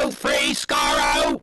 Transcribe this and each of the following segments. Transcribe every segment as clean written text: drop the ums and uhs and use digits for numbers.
Radio Free Skaro!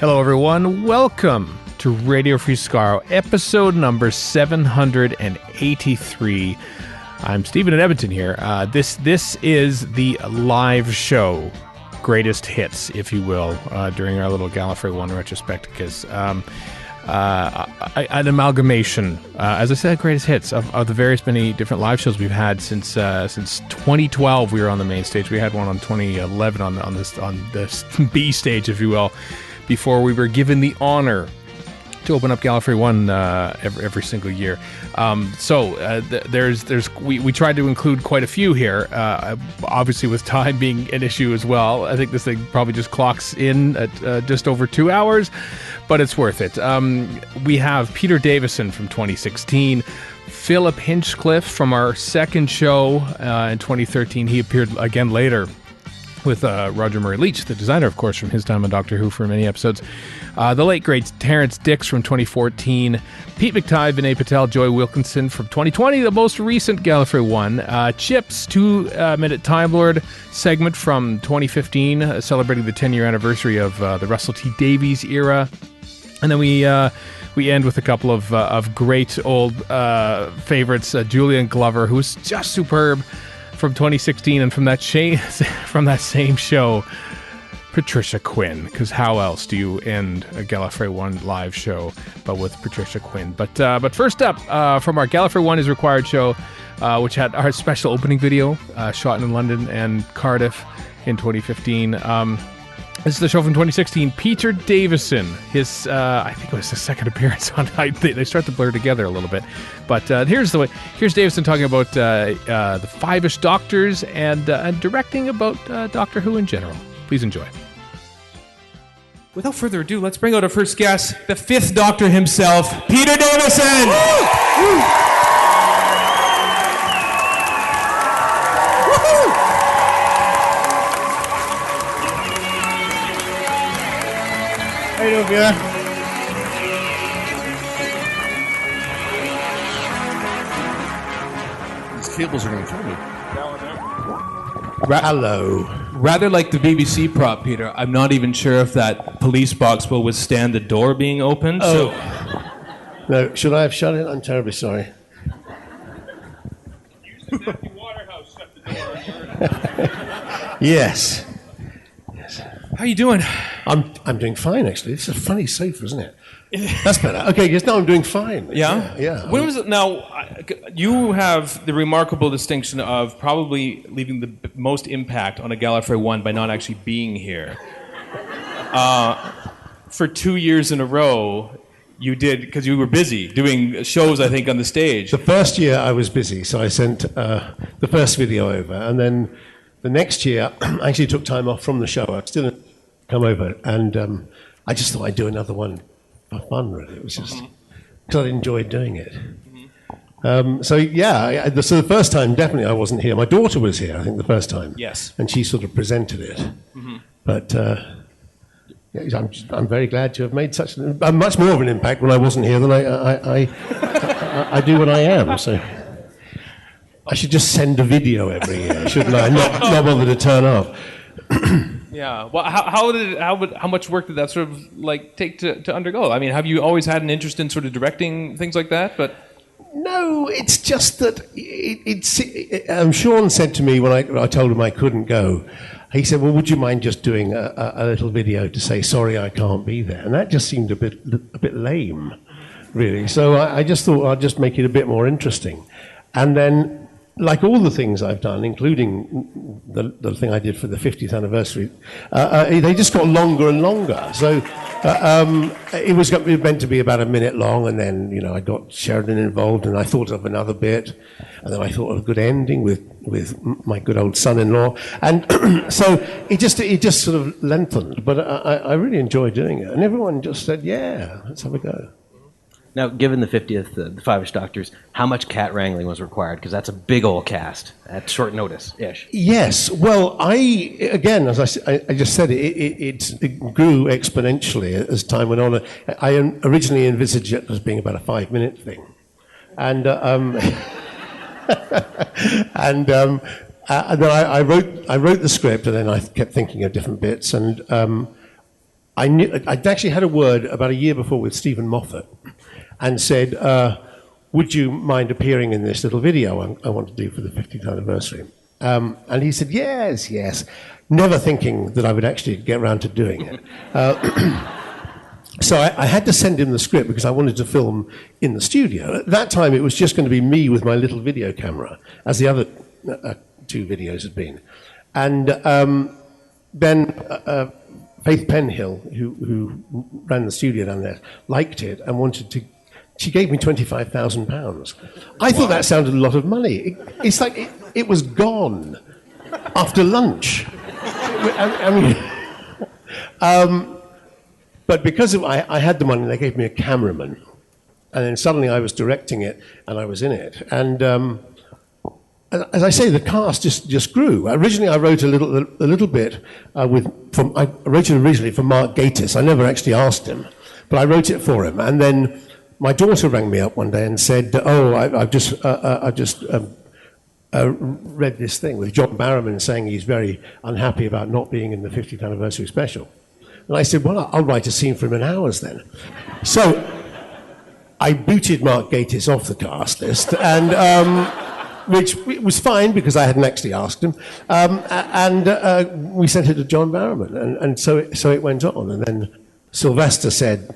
Hello, everyone. Welcome to Radio Free Skaro, episode number 783. I'm Stephen in Edmonton here. This is the live show, greatest hits, if you will, during our little Gallifrey One retrospecticus. An amalgamation, as I said, greatest hits of the various many different live shows we've had since 2012. We were on the main stage. We had one on 2011 on this B stage, if you will, before we were given the honor to open up Gallifrey One every single year. We tried to include quite a few here, obviously with time being an issue as well. I think this thing probably just clocks in at just over 2 hours, but it's worth it. We have Peter Davison from 2016, Philip Hinchcliffe from our second show in 2013. He appeared again later with Roger Murray Leach, the designer, of course, from his time on Doctor Who for many episodes. The late, great Terrance Dicks from 2014. Pete McTighe, Vinay Patel, Joy Wilkinson from 2020, the most recent Gallifrey One. Chips, 2-minute Time Lord segment from 2015, celebrating the 10-year anniversary of the Russell T Davies era. And then we end with a couple of great old favorites. Julian Glover, who's just superb, from 2016, and from that same show, Patricia Quinn, because how else do you end a Gallifrey One live show but with Patricia Quinn? But first up, from our Gallifrey One is Required show, which had our special opening video shot in London and Cardiff in 2015. This is the show from 2016. Peter Davison, his I think it was his second appearance on. They start to blur together a little bit, but here's Davison talking about the Five-ish Doctors and directing about Doctor Who in general. Please enjoy. Without further ado, let's bring out our first guest, the Fifth Doctor himself, Peter Davison. Woo! How you doing, Peter? These cables are going to kill me. Hello. Rather like the BBC prop, Peter, I'm not even sure if that police box will withstand the door being opened. Oh. No, should I have shut it? I'm terribly sorry. Yes. How you doing? I'm doing fine, actually. This is a funny sofa, isn't it? That's better. Okay, yes, no, I'm doing fine. Yeah? When was it? Now, you have the remarkable distinction of probably leaving the most impact on a Gallifrey One by not actually being here. For 2 years in a row, you did, because you were busy doing shows, I think, on the stage. The first year I was busy, so I sent the first video over, and then the next year I actually took time off from the show. I still didn't come over, and I just thought I'd do another one for fun, really. It was just because I enjoyed doing it. So the first time, definitely I wasn't here. My daughter was here, I think, the first time. Yes. And she sort of presented it. Mm-hmm. But I'm very glad to have made much more of an impact when I wasn't here than I do when I am. So I should just send a video every year, shouldn't I? Not bother to turn up. Yeah. Well, how much work did that sort of like take to undergo? I mean, have you always had an interest in sort of directing things like that? But no, it's just that Sean said to me when I told him I couldn't go, he said, "Well, would you mind just doing a little video to say sorry I can't be there?" And that just seemed a bit lame, really. So I just thought I'd just make it a bit more interesting. And then like all the things I've done, including the thing I did for the 50th anniversary, they just got longer and longer. So it was meant to be about a minute long, and then, you know, I got Sheridan involved, and I thought of another bit, and then I thought of a good ending with my good old son-in-law, and so it just sort of lengthened. But I really enjoyed doing it, and everyone just said, "Yeah, let's have a go." Now, given the 50th, the Five-ish Doctors, how much cat wrangling was required? Because that's a big old cast at short notice-ish. Yes. Well, again, as I just said, it grew exponentially as time went on. I originally envisaged it as being about a 5-minute thing. And and then I wrote the script, and then I kept thinking of different bits. And I'd actually had a word about a year before with Stephen Moffat, and said, would you mind appearing in this little video I want to do for the 50th anniversary? And he said, yes, never thinking that I would actually get around to doing it. So I had to send him the script because I wanted to film in the studio. At that time, it was just going to be me with my little video camera, as the other 2 videos had been. And then Faith Penhill, who ran the studio down there, liked it and wanted to. She gave me £25,000. I thought that sounded a lot of money. It's like it was gone after lunch. But because I had the money, they gave me a cameraman, and then suddenly I was directing it and I was in it. And as I say, the cast just grew. Originally, I wrote a little bit I wrote it originally for Mark Gatiss. I never actually asked him, but I wrote it for him, and then my daughter rang me up one day and said, I've just read this thing with John Barrowman saying he's very unhappy about not being in the 50th anniversary special. And I said, well, I'll write a scene for him in hours then. So I booted Mark Gatiss off the cast list, and which was fine because I hadn't actually asked him. And we sent it to John Barrowman, and so it went on. And then Sylvester said,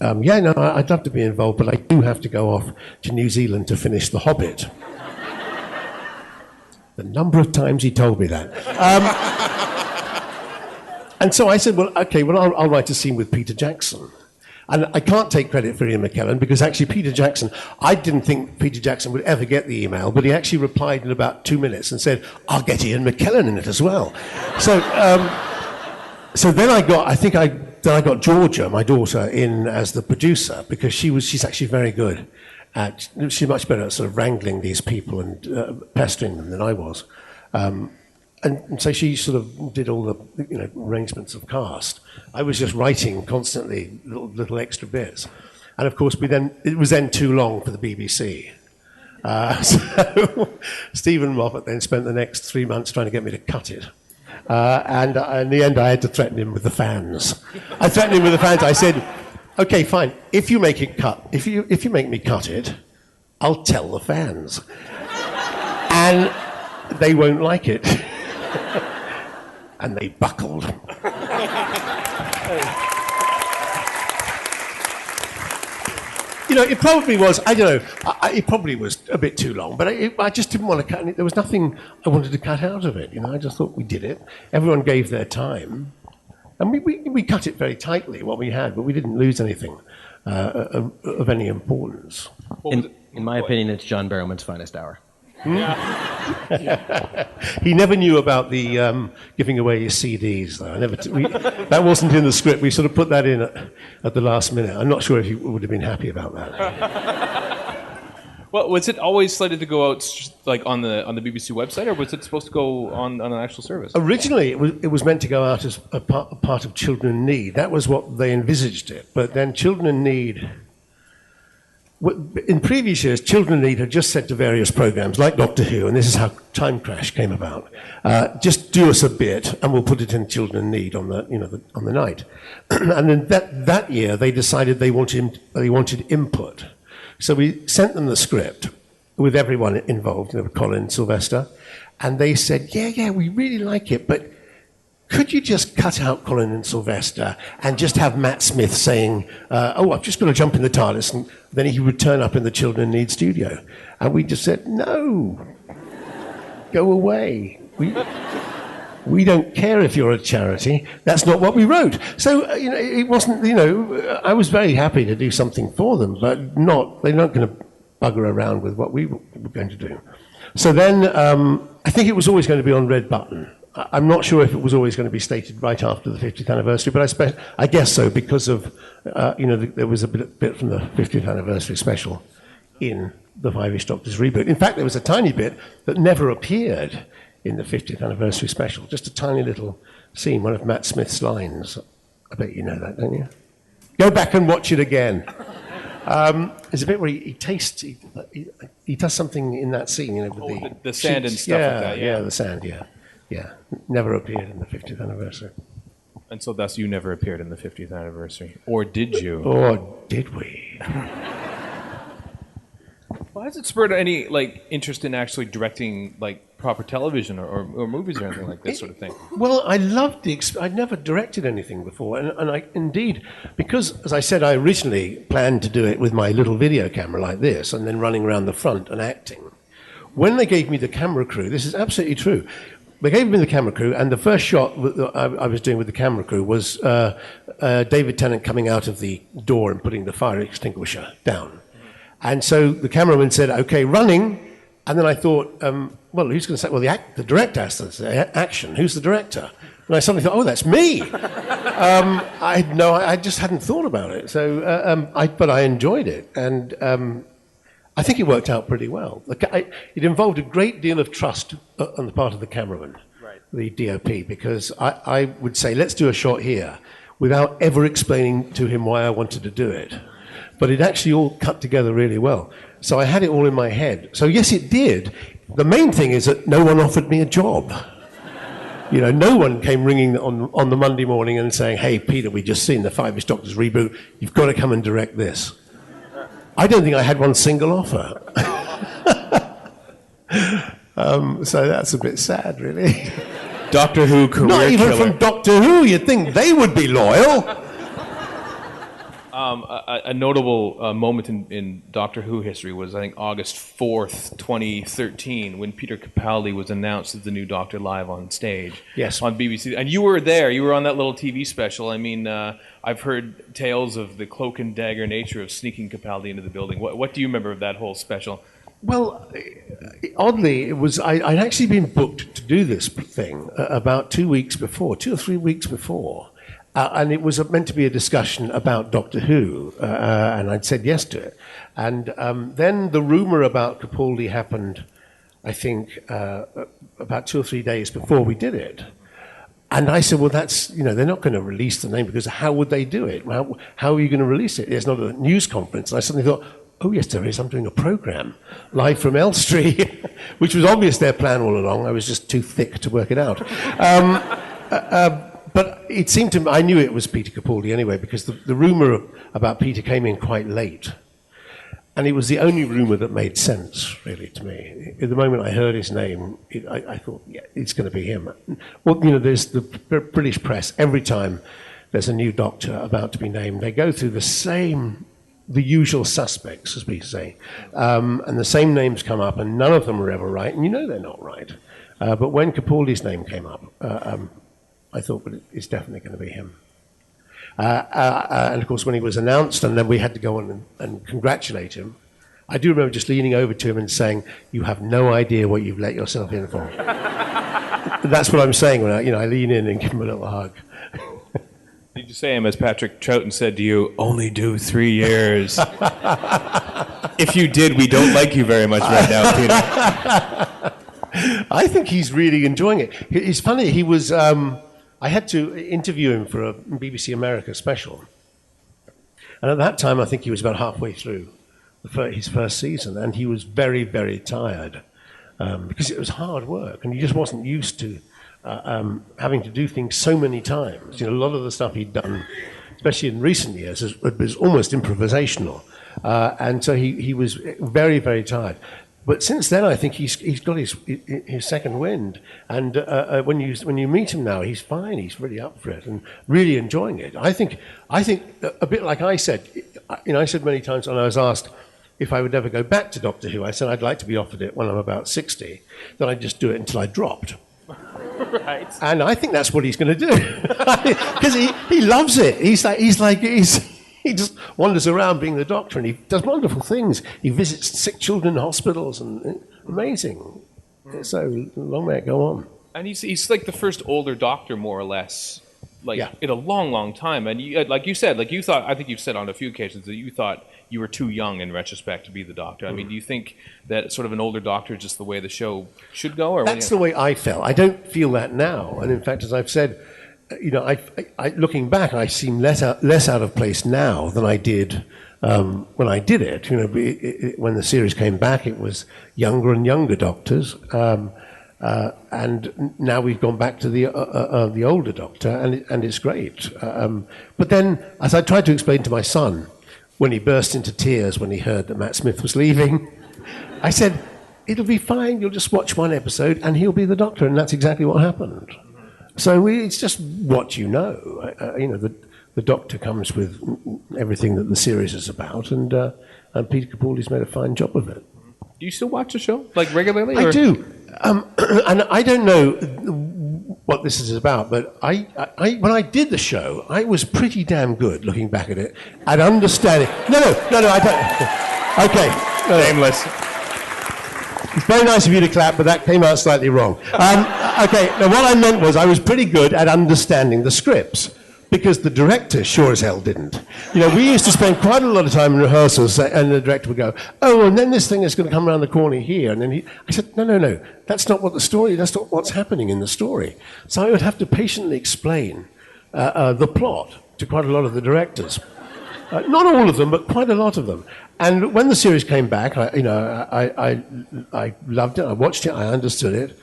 I'd love to be involved, but I do have to go off to New Zealand to finish The Hobbit. The number of times he told me that. And so I said, I'll write a scene with Peter Jackson. And I can't take credit for Ian McKellen because actually Peter Jackson, I didn't think Peter Jackson would ever get the email, but he actually replied in about 2 minutes and said, I'll get Ian McKellen in it as well. So then I got Georgia, my daughter, in as the producer because she's actually very good she's much better at sort of wrangling these people and pestering them than I was. And so she sort of did all the arrangements of cast. I was just writing constantly little extra bits. And of course, it was then too long for the BBC. So Stephen Moffat then spent the next 3 months trying to get me to cut it. And in the end, I had to threaten him with the fans. I threatened him with the fans. I said, okay, fine. If you make it cut, if you make me cut it, I'll tell the fans. And they won't like it. And they buckled. It probably was, I don't know, it probably was a bit too long, but I just didn't want to cut it. There was nothing I wanted to cut out of it. I just thought we did it. Everyone gave their time. And we cut it very tightly, what we had, but we didn't lose anything of any importance. In my opinion, it's John Barrowman's finest hour. He never knew about the giving away your CDs, though. That wasn't in the script. We sort of put that in at the last minute. I'm not sure if he would have been happy about that. Well, was it always slated to go out like on the BBC website, or was it supposed to go on an actual service? Originally, it was meant to go out as a part of Children in Need. That was what they envisaged it. But then Children in Need. In previous years, Children in Need had just said to various programs, like Doctor Who, and this is how Time Crash came about, just do us a bit, and we'll put it in Children in Need on the night. And then that year, they decided they wanted input. So we sent them the script with everyone involved, Colin, Sylvester, and they said, yeah, we really like it, but could you just cut out Colin and Sylvester and just have Matt Smith saying, I've just got to jump in the TARDIS, and then he would turn up in the Children in Need studio. And we just said, no. Go away. We don't care if you're a charity. That's not what we wrote. So, it wasn't, I was very happy to do something for them, but they're not going to bugger around with what we were going to do. So then, I think it was always going to be on Red Button. I'm not sure if it was always going to be stated right after the 50th anniversary, but I guess so, because of, there was a bit from the 50th anniversary special in the Five-ish Doctors reboot. In fact, there was a tiny bit that never appeared in the 50th anniversary special, just a tiny little scene, one of Matt Smith's lines. I bet you know that, don't you? Go back and watch it again. There's a bit where he tastes, he does something in that scene, with the sand and stuff like that. Yeah, the sand, yeah. Never appeared in the 50th anniversary. And so thus you never appeared in the 50th anniversary. Or did you? Or did we? Well, has it spurred any interest in actually directing proper television or movies or anything like this sort of thing? Well, I loved I'd never directed anything before, and I indeed, because as I said, I originally planned to do it with my little video camera like this, and then running around the front and acting. When they gave me the camera crew, this is absolutely true. They gave me the camera crew, and the first shot I was doing with the camera crew was David Tennant coming out of the door and putting the fire extinguisher down. And so the cameraman said, "Okay, running." And then I thought, well, who's going to say? Well, the director has to say action. Who's the director? And I suddenly thought, oh, that's me. I just hadn't thought about it. So, but I enjoyed it, and I think it worked out pretty well. It involved a great deal of trust on the part of the cameraman, right, the DOP, because I would say, let's do a shot here, without ever explaining to him why I wanted to do it. But it actually all cut together really well. So I had it all in my head. So yes, it did. The main thing is that no one offered me a job. No one came ringing on the Monday morning and saying, "Hey, Peter, we just seen the Five-ish Doctors reboot. You've got to come and direct this." I don't think I had one single offer. So that's a bit sad, really. Doctor Who career Not even killer. from Doctor Who. You'd think they would be loyal. A notable moment in Doctor Who history was, I think, August 4th, 2013, when Peter Capaldi was announced as the new Doctor live on stage. Yes. On BBC. And you were there. You were on that little TV special. I mean, I've heard tales of the cloak and dagger nature of sneaking Capaldi into the building. What do you remember of that whole special? Well, oddly, it was I'd actually been booked to do this thing about 2 weeks before, 2 or 3 weeks before. And it was meant to be a discussion about Doctor Who, and I'd said yes to it. And then the rumour about Capaldi happened, I think, about 2 or 3 days before we did it. And I said, well, that's, they're not going to release the name, because how would they do it? How are you going to release it? There's not a news conference. And I suddenly thought, oh, yes, there is. I'm doing a programme live from Elstree, which was obvious their plan all along. I was just too thick to work it out. But it seemed to me, I knew it was Peter Capaldi anyway, because the rumour about Peter came in quite late. And it was the only rumour that made sense, really, to me. At the moment I heard his name, I thought, yeah, it's going to be him. Well, there's the British press. Every time there's a new Doctor about to be named, they go through the usual suspects, as we say. And the same names come up, and none of them are ever right, and they're not right. But when Capaldi's name came up, I thought, well, it's definitely going to be him. And of course, when he was announced, and then we had to go on and congratulate him, I do remember just leaning over to him and saying, "You have no idea what you've let yourself in for." That's what I'm saying when I lean in and give him a little hug. Did you say him, as Patrick Troughton said to you, "Only do 3 years"? If you did, we don't like you very much right now, Peter. I think he's really enjoying it. It's funny, he was... I had to interview him for a BBC America special. And at that time, I think he was about halfway through his first season, and he was very, very tired because it was hard work, and he just wasn't used to having to do things so many times. A lot of the stuff he'd done, especially in recent years, was almost improvisational. And so he was very, very tired. But since then, I think he's got his second wind, and when you meet him now, he's fine. He's really up for it and really enjoying it. I think a bit like I said. I said many times when I was asked, if I would ever go back to Doctor Who, I said I'd like to be offered it when I'm about 60, then I'd just do it until I dropped. Right. And I think that's what he's going to do. Because he loves it. He just wanders around being the Doctor, and he does wonderful things. He visits sick children in hospitals, and amazing. So long may it go on. And he's like the first older Doctor, more or less, in a long, long time. And you, like you said, like you thought, I think you've said on a few occasions that you thought you were too young in retrospect to be the Doctor. I mean, do you think that sort of an older Doctor is just the way the show should go? Or that's the way I felt. I don't feel that now. And in fact, as I've said, I looking back, I seem less out of place now than I did when I did it. When the series came back, it was younger and younger Doctors. And now we've gone back to the older Doctor, and it's great. But then, as I tried to explain to my son, when he burst into tears when he heard that Matt Smith was leaving, I said, it'll be fine, you'll just watch one episode and he'll be the Doctor, and that's exactly what happened. So it's just what you know. The Doctor comes with everything that the series is about, and Peter Capaldi's made a fine job of it. Do you still watch the show, like regularly? I do. And I don't know what this is about, but I when I did the show, I was pretty damn good, looking back at it, at understanding. No, I don't. Okay. Nameless. It's very nice of you to clap, but that came out slightly wrong. Okay, now what I meant was I was pretty good at understanding the scripts, because the director sure as hell didn't. We used to spend quite a lot of time in rehearsals, and the director would go, oh, and then this thing is going to come around the corner here. And then I said, no, that's not that's not what's happening in the story. So I would have to patiently explain the plot to quite a lot of the directors. Not all of them, but quite a lot of them. And when the series came back, I loved it, I watched it, I understood it.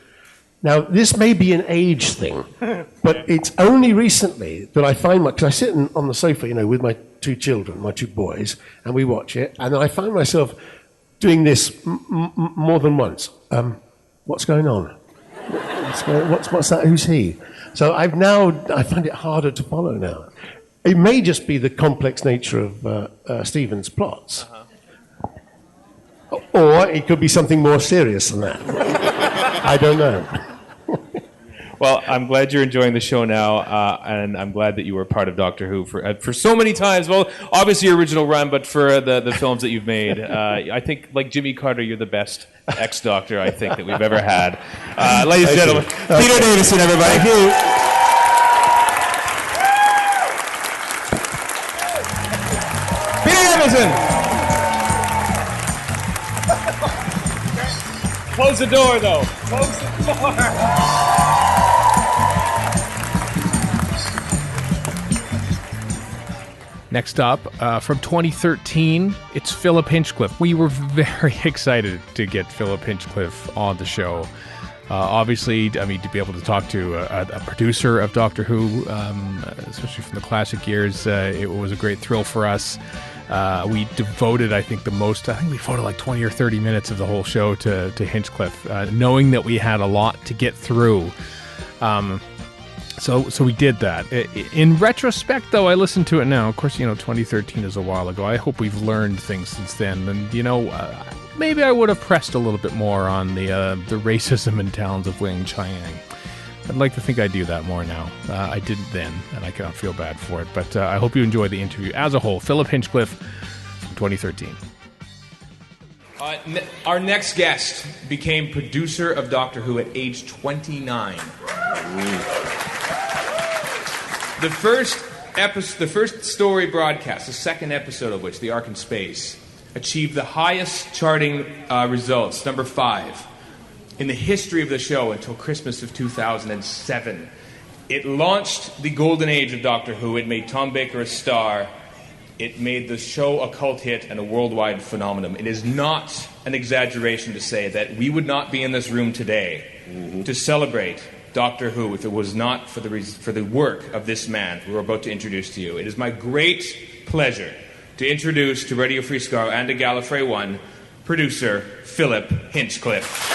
Now, this may be an age thing, but it's only recently that I find because I sit on the sofa, with my two children, my two boys, and we watch it, and then I find myself doing this more than once. What's going on? What's that? Who's he? So I find it harder to follow now. It may just be the complex nature of Stephen's plots. Or it could be something more serious than that. I don't know. Well, I'm glad you're enjoying the show now, and I'm glad that you were part of Doctor Who for so many times. Well, obviously your original run, but for the films that you've made. I think, like Jimmy Carter, you're the best ex-Doctor, I think, that we've ever had. Ladies and gentlemen, Peter Davison, everybody. Thank you. Peter Davison! Close the door, though. Close the door. Next up, from 2013, it's Philip Hinchcliffe. We were very excited to get Philip Hinchcliffe on the show. Obviously, to be able to talk to a producer of Doctor Who, especially from the classic years, it was a great thrill for us. We devoted, I think we devoted like 20 or 30 minutes of the whole show to Hinchcliffe, knowing that we had a lot to get through. So we did that. In retrospect, though, I listened to it now. Of course, 2013 is a while ago. I hope we've learned things since then. And, maybe I would have pressed a little bit more on the racism and talents of Wang Chiang. I'd like to think I do that more now. I didn't then, and I cannot feel bad for it. But I hope you enjoy the interview as a whole. Philip Hinchcliffe from 2013. Our next guest became producer of Doctor Who at age 29. The first story broadcast, the second episode of which, The Ark in Space, achieved the highest charting results, number 5, in the history of the show until Christmas of 2007. It launched the golden age of Doctor Who. It made Tom Baker a star. It made the show a cult hit and a worldwide phenomenon. It is not an exaggeration to say that we would not be in this room today to celebrate Doctor Who if it was not for the work of this man who we're about to introduce to you. It is my great pleasure to introduce to Radio Free Skaro and to Gallifrey One, producer Philip Hinchcliffe.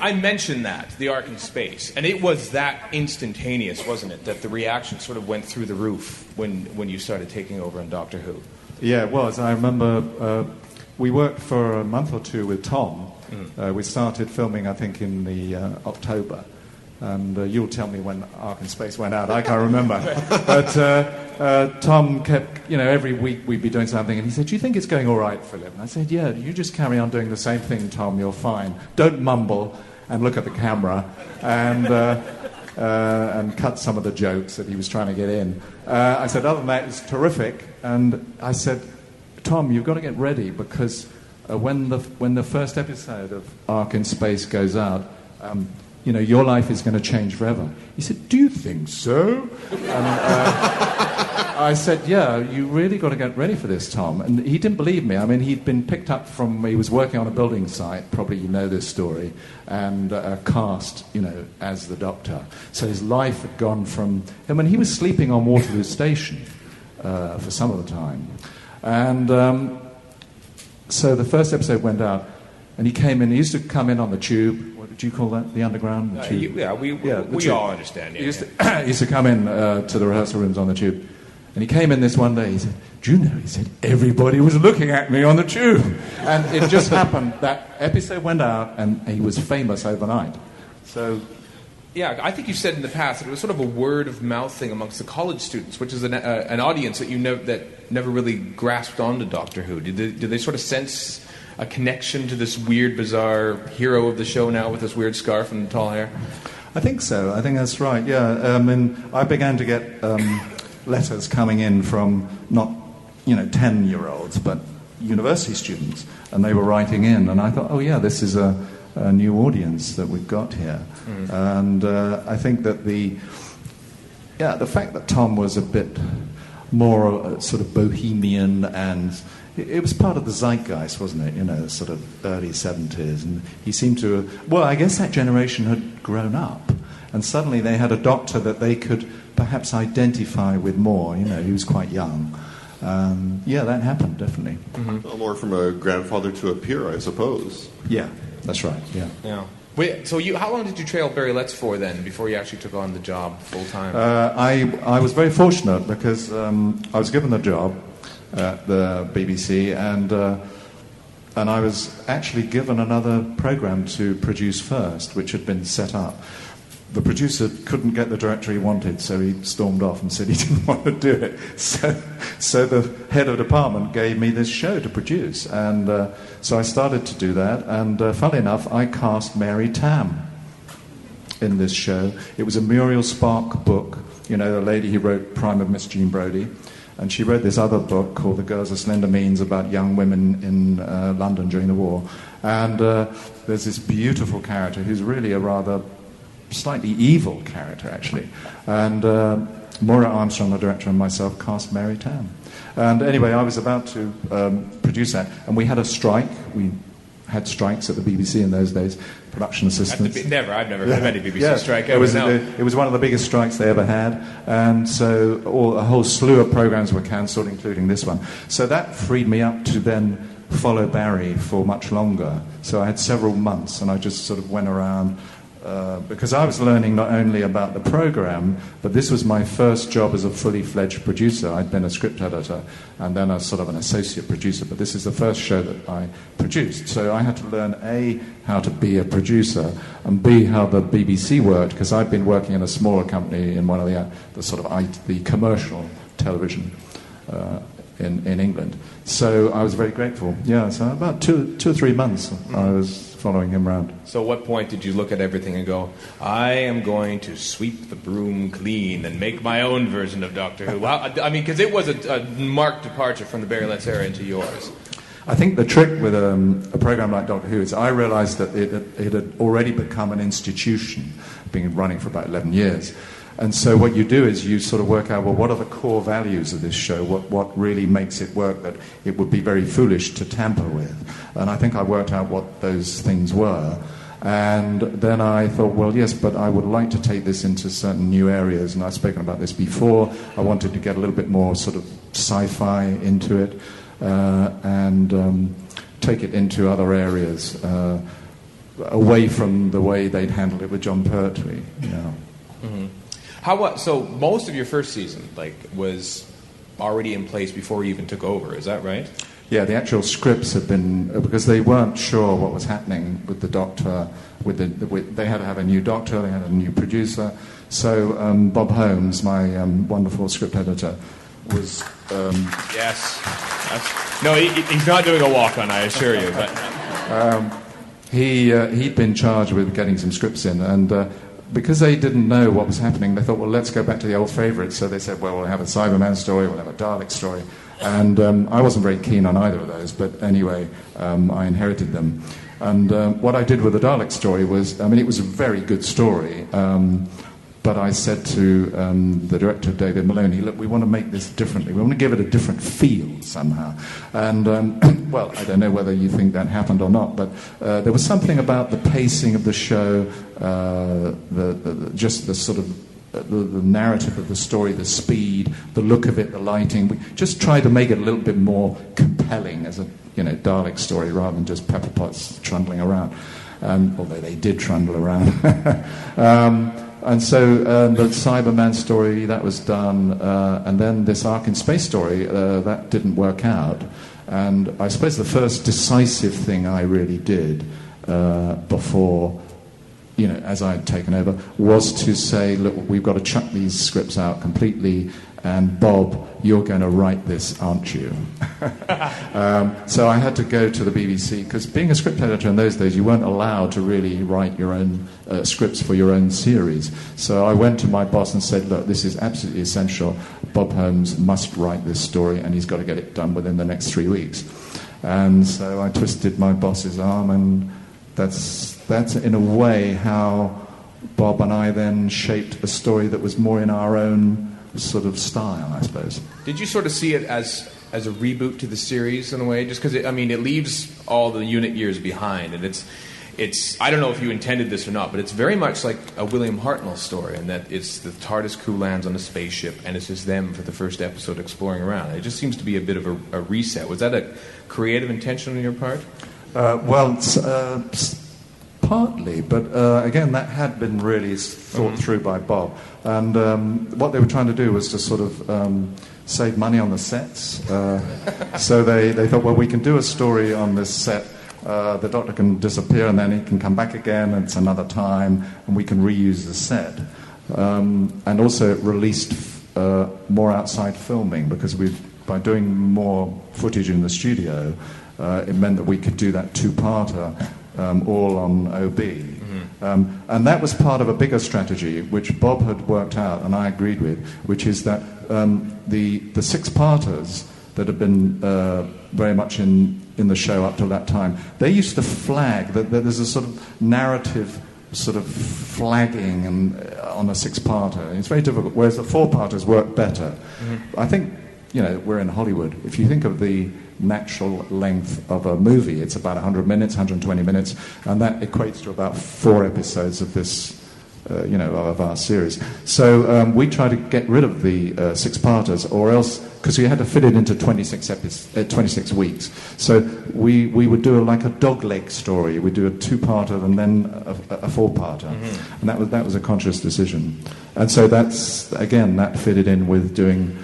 I mentioned that, the arc in space, and it was that instantaneous, wasn't it? That the reaction sort of went through the roof when you started taking over on Doctor Who. Yeah, it was. I remember we worked for a month or two with Tom. We started filming, I think, in the October. And you'll tell me when Ark in Space went out. I can't remember. But Tom kept, every week we'd be doing something, and he said, "Do you think it's going all right, Philip?" And I said, "Yeah, you just carry on doing the same thing, Tom. You're fine. Don't mumble and look at the camera and cut some of the jokes that he was trying to get in." I said, "Other than that, it's terrific." And I said, "Tom, you've got to get ready because when the first episode of Ark in Space goes out, your life is going to change forever." He said, "Do you think so?" And I said, "Yeah, you really got to get ready for this, Tom." And he didn't believe me. I mean, he'd been picked up he was working on a building site, probably you know this story, and cast, as the Doctor. So his life had gone from... I mean, he was sleeping on Waterloo Station for some of the time. And so the first episode went out, and he came in. He used to come in on the tube. What do you call that? The underground? The tube? We all understand. He used to come in to the rehearsal rooms on the tube. And he came in this one day. He said, "Do you know," he said, "everybody was looking at me on the tube." And it just happened. That episode went out, and he was famous overnight. So... Yeah, I think you said in the past that it was sort of a word of mouth thing amongst the college students, which is an audience that that never really grasped onto Doctor Who. Did they sort of sense a connection to this weird, bizarre hero of the show now with this weird scarf and tall hair? I think so. I think that's right. Yeah. I began to get letters coming in from not 10-year-olds, but university students, and they were writing in, and I thought, oh yeah, this is a new audience that we've got here. And I think that the fact that Tom was a bit more sort of bohemian, and it was part of the zeitgeist, wasn't it? Sort of early 70s, and he seemed to... Well, I guess that generation had grown up, and suddenly they had a Doctor that they could perhaps identify with more. He was quite young. That happened, definitely. Well, more from a grandfather to a peer, I suppose. Yeah. That's right, yeah. Wait, so how long did you trail Barry Letts for then, before you actually took on the job full time? I was very fortunate because I was given the job at the BBC, and I was actually given another programme to produce first, which had been set up. The producer couldn't get the director he wanted, so he stormed off and said he didn't want to do it. So the head of department gave me this show to produce, and so I started to do that. And funnily enough, I cast Mary Tam in this show. It was a Muriel Spark book, the lady who wrote Prime of Miss Jean Brodie, and she wrote this other book called The Girls of Slender Means about young women in London during the war. And there's this beautiful character who's really a rather slightly evil character, actually. And Maura Armstrong, the director, and myself cast Mary Tam. And anyway, I was about to produce that, and we had a strike. We had strikes at the BBC in those days, production assistants. I've never heard of any BBC strike. It was one of the biggest strikes they ever had, and so a whole slew of programs were cancelled, including this one. So that freed me up to then follow Barry for much longer. So I had several months, and I just sort of went around. Because I was learning not only about the program, but this was my first job as a fully fledged producer. I'd been a script editor and then a sort of an associate producer, but this is the first show that I produced. So I had to learn A, how to be a producer, and B, how the BBC worked, because I'd been working in a smaller company in one of the commercial television in England. So I was very grateful. Yeah, so about two or 3 months I was following him around. So at what point did you look at everything and go, I am going to sweep the broom clean and make my own version of Doctor Who? Well, I mean, because it was a marked departure from the Barry Letts era into yours. I think the trick with a program like Doctor Who is I realized that it had already become an institution, been running for about 11 years. And so what you do is you sort of work out, well, what are the core values of this show? What really makes it work that it would be very foolish to tamper with? And I think I worked out what those things were. And then I thought, well, yes, but I would like to take this into certain new areas. And I've spoken about this before. I wanted to get a little bit more sort of sci-fi into it and take it into other areas. away from the way they'd handled it with John Pertwee. So most of your first season was already in place before you even took over. Is that right? Yeah, the actual scripts had been because they weren't sure what was happening with the Doctor. They had to have a new Doctor. They had a new producer. So Bob Holmes, my wonderful script editor, was. Yes. He's not doing a walk-on, I assure you. But he'd been charged with getting some scripts in, and because they didn't know what was happening, they thought, well, let's go back to the old favourites. So they said, well, we'll have a Cyberman story, we'll have a Dalek story. And I wasn't very keen on either of those, but anyway, I inherited them. And what I did with the Dalek story was, it was a very good story, but I said to the director, David Maloney, look, we want to make this differently. We want to give it a different feel somehow. And, well, I don't know whether you think that happened or not, but there was something about the pacing of the show, just the sort of the narrative of the story, the speed, the look of it, the lighting. We just tried to make it a little bit more compelling as a Dalek story rather than just Pepper Potts trundling around, although they did trundle around. And so the Cyberman story, that was done, and then this Ark in Space story, that didn't work out. And I suppose the first decisive thing I really did before, as I had taken over, was to say, look, we've got to chuck these scripts out completely, and Bob, you're going to write this, aren't you? So I had to go to the BBC, because being a script editor in those days, you weren't allowed to really write your own scripts for your own series. So I went to my boss and said, look, this is absolutely essential. Bob Holmes must write this story, and he's got to get it done within the next 3 weeks. And so I twisted my boss's arm, and that's in a way how Bob and I then shaped a story that was more in our own sort of style, I suppose. Did you sort of see it as a reboot to the series in a way? Just because it leaves all the unit years behind, and it's I don't know if you intended this or not, but it's very much like a William Hartnell story, in that it's the TARDIS crew lands on a spaceship, and it's just them for the first episode exploring around. It just seems to be a bit of a reset. Was that a creative intention on your part? Partly, but again, that had been really thought through by Bob. And what they were trying to do was to sort of save money on the sets. So they thought, well, we can do a story on this set. The Doctor can disappear and then he can come back again, and it's another time, and we can reuse the set. And also it released more outside filming, because by doing more footage in the studio, it meant that we could do that two-parter all on OB. And that was part of a bigger strategy, which Bob had worked out, and I agreed with, which is that the six-parters that had been very much in the show up till that time, they used to flag, that there's a sort of narrative sort of flagging on a six-parter. It's very difficult, whereas the four-parters work better. I think, we're in Hollywood. If you think of the natural length of a movie, it's about 100 minutes, 120 minutes, and that equates to about 4 episodes of this, of our series. So we try to get rid of the six-parters, or else, because we had to fit it into 26 weeks. So we would do like a dogleg story. We'd do a two-parter and then a four-parter, and that was a conscious decision. And so that fitted in with doing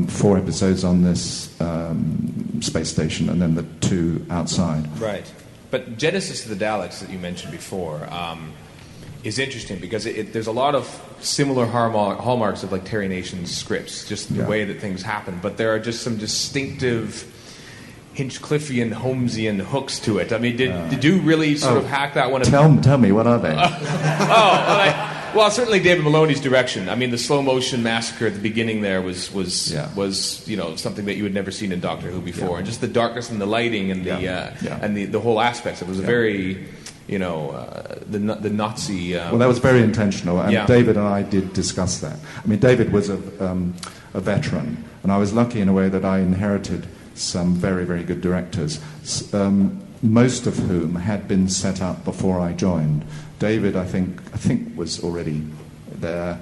4 episodes on this space station, and then the 2 outside. Right. But Genesis of the Daleks that you mentioned before is interesting, because there's a lot of similar hallmarks of like Terry Nation's scripts, just the way that things happen. But there are just some distinctive Hinchcliffian, Holmesian hooks to it. I mean, did you really sort of hack that one? Tell me, what are they? Well, certainly David Maloney's direction. I mean, the slow motion massacre at the beginning there was something that you had never seen in Doctor Who before, and just the darkness and the lighting and the whole aspects. It was a very the Nazi. Well, that was very intentional, and David and I did discuss that. I mean, David was a veteran, and I was lucky in a way that I inherited some very, very good directors, most of whom had been set up before I joined. David, I think was already there.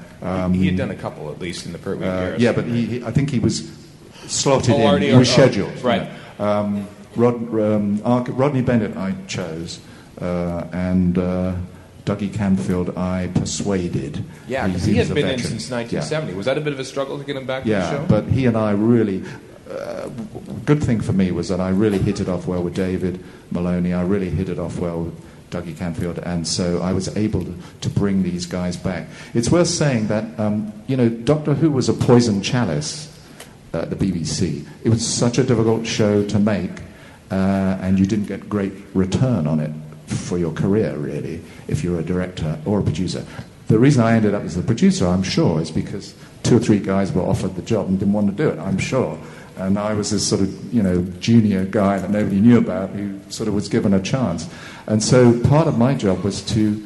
He had done a couple, at least, in the Pertwee years. Yeah, but I think he was slotted in. He was scheduled. Right. Rodney Bennett I chose, and Dougie Canfield I persuaded. Yeah, because he had been in veteran. since 1970. Was that a bit of a struggle to get him back to the show? Yeah, but he and I really... good thing for me was that I really hit it off well with David Maloney. I really hit it off well with Dougie Canfield, and so I was able to bring these guys back. It's worth saying that, Doctor Who was a poison chalice at the BBC. It was such a difficult show to make, and you didn't get great return on it for your career, really, if you're a director or a producer. The reason I ended up as the producer, I'm sure, is because 2 or 3 guys were offered the job and didn't want to do it, I'm sure. And I was this sort of, junior guy that nobody knew about who sort of was given a chance. And so part of my job was to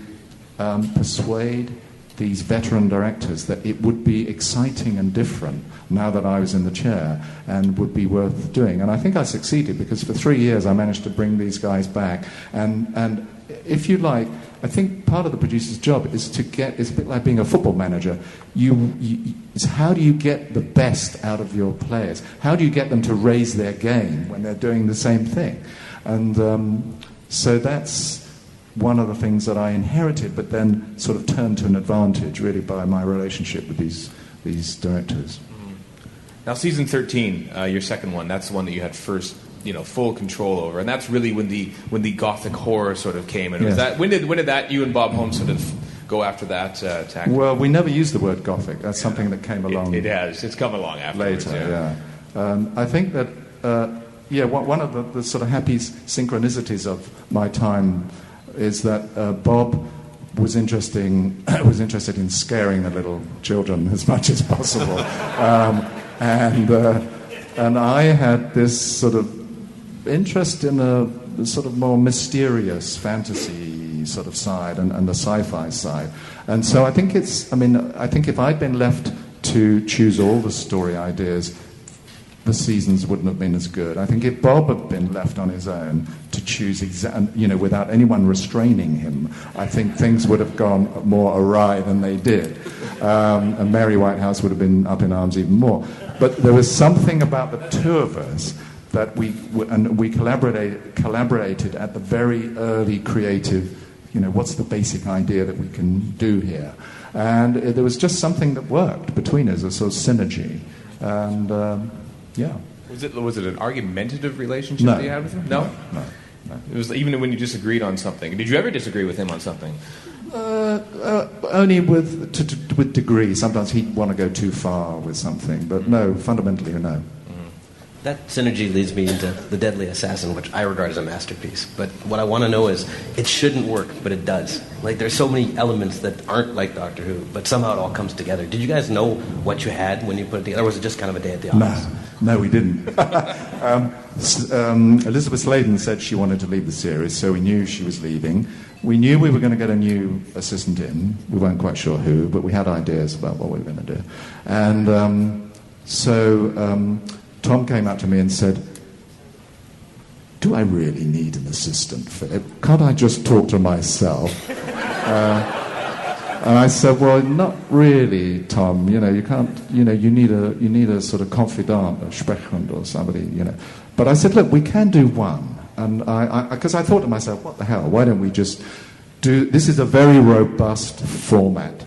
persuade these veteran directors that it would be exciting and different now that I was in the chair and would be worth doing. And I think I succeeded, because for 3 years I managed to bring these guys back. And if you like, I think part of the producer's job is to get, it's a bit like being a football manager. It's how do you get the best out of your players? How do you get them to raise their game when they're doing the same thing? And so that's one of the things that I inherited, but then sort of turned to an advantage, really, by my relationship with these directors. Now, season 13, your second one, that's the one that you had first, full control over, and that's really when the gothic horror sort of came. And was that when did that you and Bob Holmes sort of go after that tactic? Well, we never used the word gothic. That's something that came along. It has. It's come along afterwards. Later, yeah. I think that one of the sort of happy synchronicities of my time is that Bob was interested in scaring the little children as much as possible, and I had this sort of interest in a sort of more mysterious fantasy sort of side and the sci-fi side. And so I think I think if I'd been left to choose all the story ideas, the seasons wouldn't have been as good. I think if Bob had been left on his own to choose without anyone restraining him, I think things would have gone more awry than they did. And Mary Whitehouse would have been up in arms even more. But there was something about the two of us that we collaborated at the very early creative, what's the basic idea that we can do here? And there was just something that worked between us, a sort of synergy. And, Was it an argumentative relationship that you had with him? No. It was even when you disagreed on something. Did you ever disagree with him on something? Only with degree. Sometimes he'd want to go too far with something, but no, fundamentally, no. That synergy leads me into The Deadly Assassin, which I regard as a masterpiece. But what I want to know is, it shouldn't work, but it does. Like, there's so many elements that aren't like Doctor Who, but somehow it all comes together. Did you guys know what you had when you put it together, or was it just kind of a day at the office? No, we didn't. Elizabeth Sladen said she wanted to leave the series, so we knew she was leaving. We knew we were going to get a new assistant in. We weren't quite sure who, but we had ideas about what we were going to do. And so Tom came up to me and said, "Do I really need an assistant, Philip? Can't I just talk to myself?" And I said, "Well, not really, Tom. You can't. You need a sort of confidant, a Sprechhund or somebody. But I said, look, we can do one." And because I thought to myself, what the hell? Why don't we just do? This is a very robust format.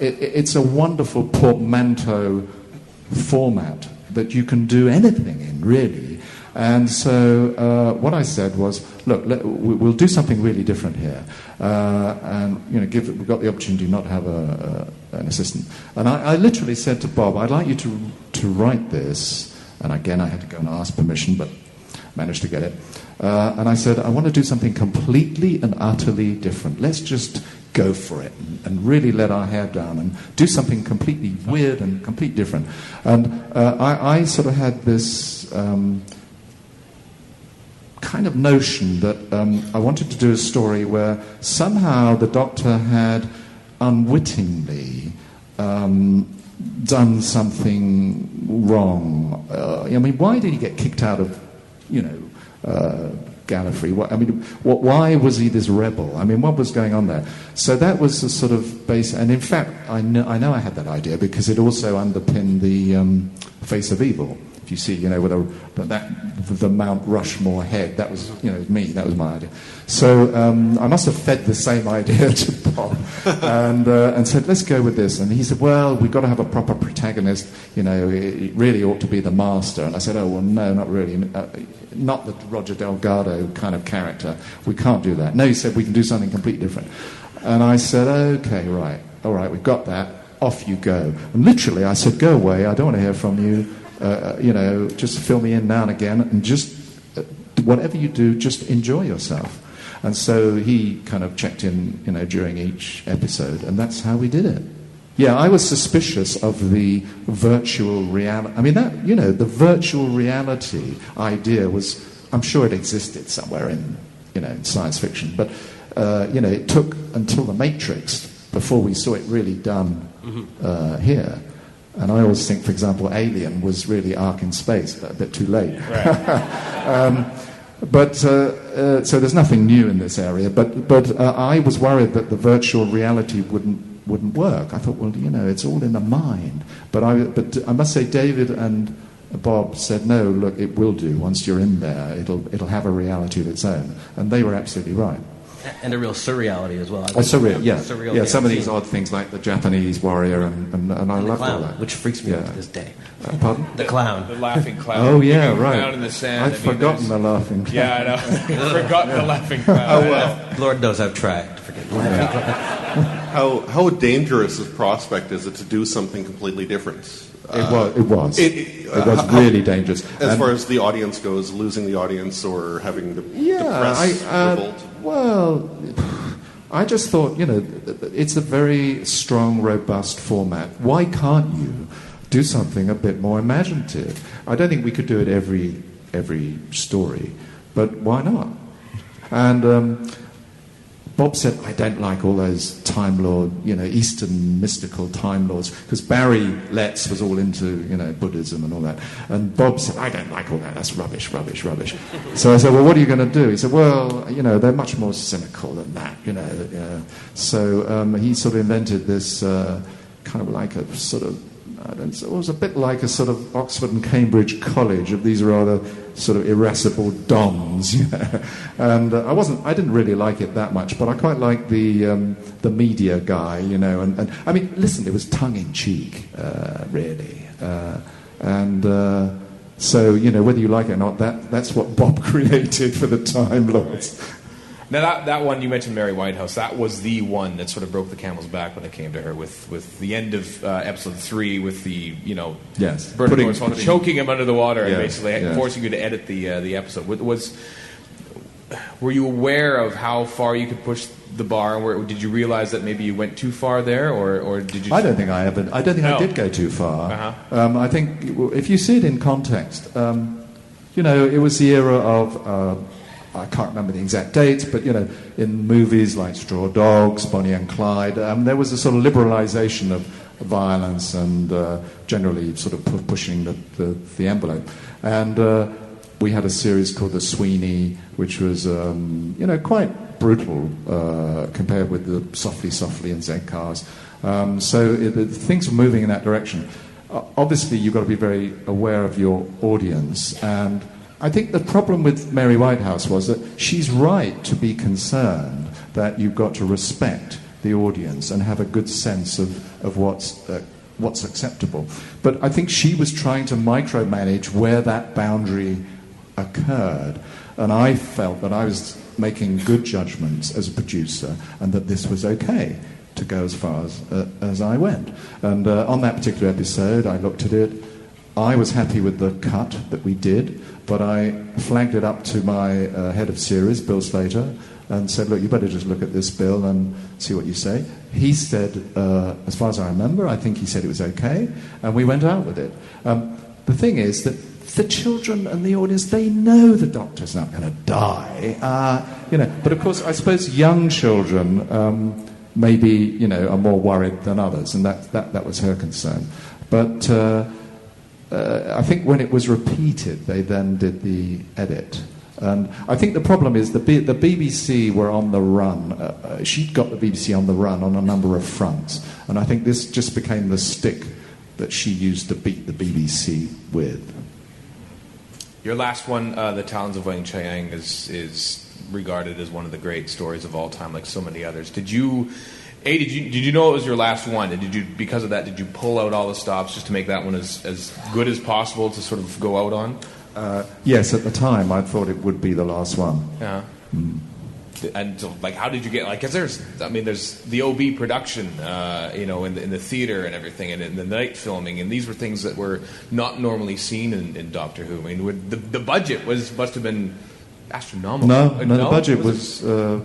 It's a wonderful portmanteau format that you can do anything in, really. And so what I said was, look, we'll do something really different here. And, we've got the opportunity not to have an assistant. And I literally said to Bob, I'd like you to write this. And again, I had to go and ask permission, but managed to get it. And I said, I want to do something completely and utterly different. Let's just go for it and really let our hair down and do something completely weird and completely different. And I sort of had this kind of notion that I wanted to do a story where somehow the Doctor had unwittingly done something wrong. Why did he get kicked out of, Gallifrey? Why was he this rebel? What was going on there? So that was the sort of base. And in fact, I know I had that idea because it also underpinned the Face of Evil. If you see, with the Mount Rushmore head. That was, me. That was my idea. So I must have fed the same idea to Bob and said, let's go with this. And he said, well, we've got to have a proper protagonist. It really ought to be the master. And I said, oh, well, no, not really. Not the Roger Delgado kind of character. We can't do that. No, he said, we can do something completely different. And I said, okay, right. All right, we've got that. Off you go. And literally, I said, go away. I don't want to hear from you. Just fill me in now and again. And just, whatever you do, just enjoy yourself. And so he kind of checked in, during each episode. And that's how we did it. Yeah, I was suspicious of the virtual reality. I mean, the virtual reality idea was, I'm sure it existed somewhere in science fiction. But, it took until The Matrix before we saw it really done here. And I always think, for example, Alien was really Ark in Space, but a bit too late. Right. So there's nothing new in this area. But I was worried that the virtual reality wouldn't work. I thought, well, it's all in the mind. But I must say, David and Bob said, no, look, it will do. Once you're in there, it'll have a reality of its own. And they were absolutely right. And a real surreality as well. Surreal, yeah. Surreal some of these odd things like the Japanese warrior, and I love all that. Which freaks me out to this day. Pardon? The clown. The laughing clown. Oh, yeah, right. Clown in the sand. I'd forgotten the laughing clown. Yeah, I know. I've forgotten the laughing clown. Oh, well. Lord knows I've tried to forget the laughing clown. How dangerous a prospect is it to do something completely different? It was really dangerous. As far as the audience goes, losing the audience or having the press revolt? Well, I just thought, it's a very strong, robust format. Why can't you do something a bit more imaginative? I don't think we could do it every story, but why not? And Bob said, I don't like all those Time Lord, Eastern mystical Time Lords, because Barry Letts was all into, Buddhism and all that. And Bob said, I don't like all that, that's rubbish. So I said, well, what are you going to do? He said, well, they're much more cynical than that, So he sort of invented this kind of like a sort of, it was a bit like a sort of Oxford and Cambridge college of these rather sort of irascible dons, And I didn't really like it that much, but I quite liked the media guy, And I mean, listen, it was tongue in cheek, really, so whether you like it or not, that's what Bob created for the Time Lords. Now that one you mentioned, Mary Whitehouse, that was the one that sort of broke the camel's back when it came to her with the end of episode 3 with the Bernard Cornwell choking him under the water and basically forcing you to edit the episode. Were you aware of how far you could push the bar? Did you realize that maybe you went too far there, or did you? I don't think I did go too far. Uh-huh. I think if you see it in context, it was the era of. I can't remember the exact dates, but, in movies like Straw Dogs, Bonnie and Clyde, there was a sort of liberalisation of violence and generally sort of pushing the envelope. And we had a series called The Sweeney, which was, quite brutal compared with the Softly and Z Cars. Things were moving in that direction. Obviously, you've got to be very aware of your audience, and I think the problem with Mary Whitehouse was that she's right to be concerned that you've got to respect the audience and have a good sense of what's acceptable. But I think she was trying to micromanage where that boundary occurred. And I felt that I was making good judgments as a producer and that this was okay to go as far as I went. And on that particular episode, I looked at it. I was happy with the cut that we did, but I flagged it up to my head of series, Bill Slater, and said, look, you better just look at this, Bill, and see what you say. He said, as far as I remember, I think he said it was okay, and we went out with it. The thing is that the children and the audience, they know the Doctor's not going to die. But of course, I suppose young children maybe, are more worried than others, and that was her concern. But I think when it was repeated, they then did the edit. And I think the problem is the BBC were on the run. She'd got the BBC on the run on a number of fronts. And I think this just became the stick that she used to beat the BBC with. Your last one, The Talons of Wang Chiang, is regarded as one of the great stories of all time, like so many others. Did you know it was your last one? And because of that, did you pull out all the stops just to make that one as good as possible to sort of go out on? Yes, at the time I thought it would be the last one. Yeah. And so, like, how did you get? Like, because there's the OB production, in the theater and everything, and in the night filming, and these were things that were not normally seen in Doctor Who. I mean, the budget must have been astronomical. No, the budget was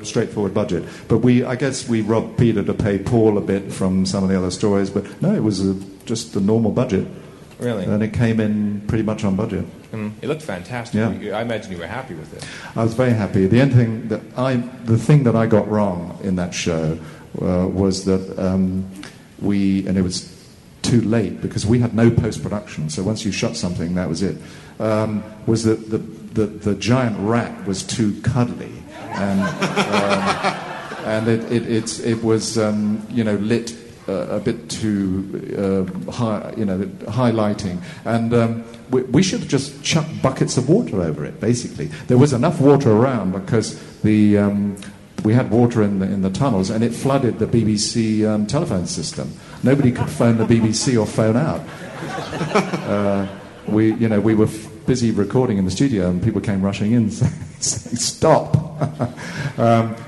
straightforward budget. But I guess we robbed Peter to pay Paul a bit from some of the other stories. But no, it was just a normal budget. Really? And it came in pretty much on budget. It looked fantastic. Yeah. I imagine you were happy with it. I was very happy. The thing that I got wrong in that show was that and it was too late because we had no post-production. So once you shot something, that was it. Was that the giant rat was too cuddly, and it was lit a bit too high, highlighting, and we should have just chucked buckets of water over it. Basically, there was enough water around because we had water in the tunnels, and it flooded the BBC telephone system. Nobody could phone the BBC or phone out. We were busy recording in the studio, and people came rushing in saying, "Stop!"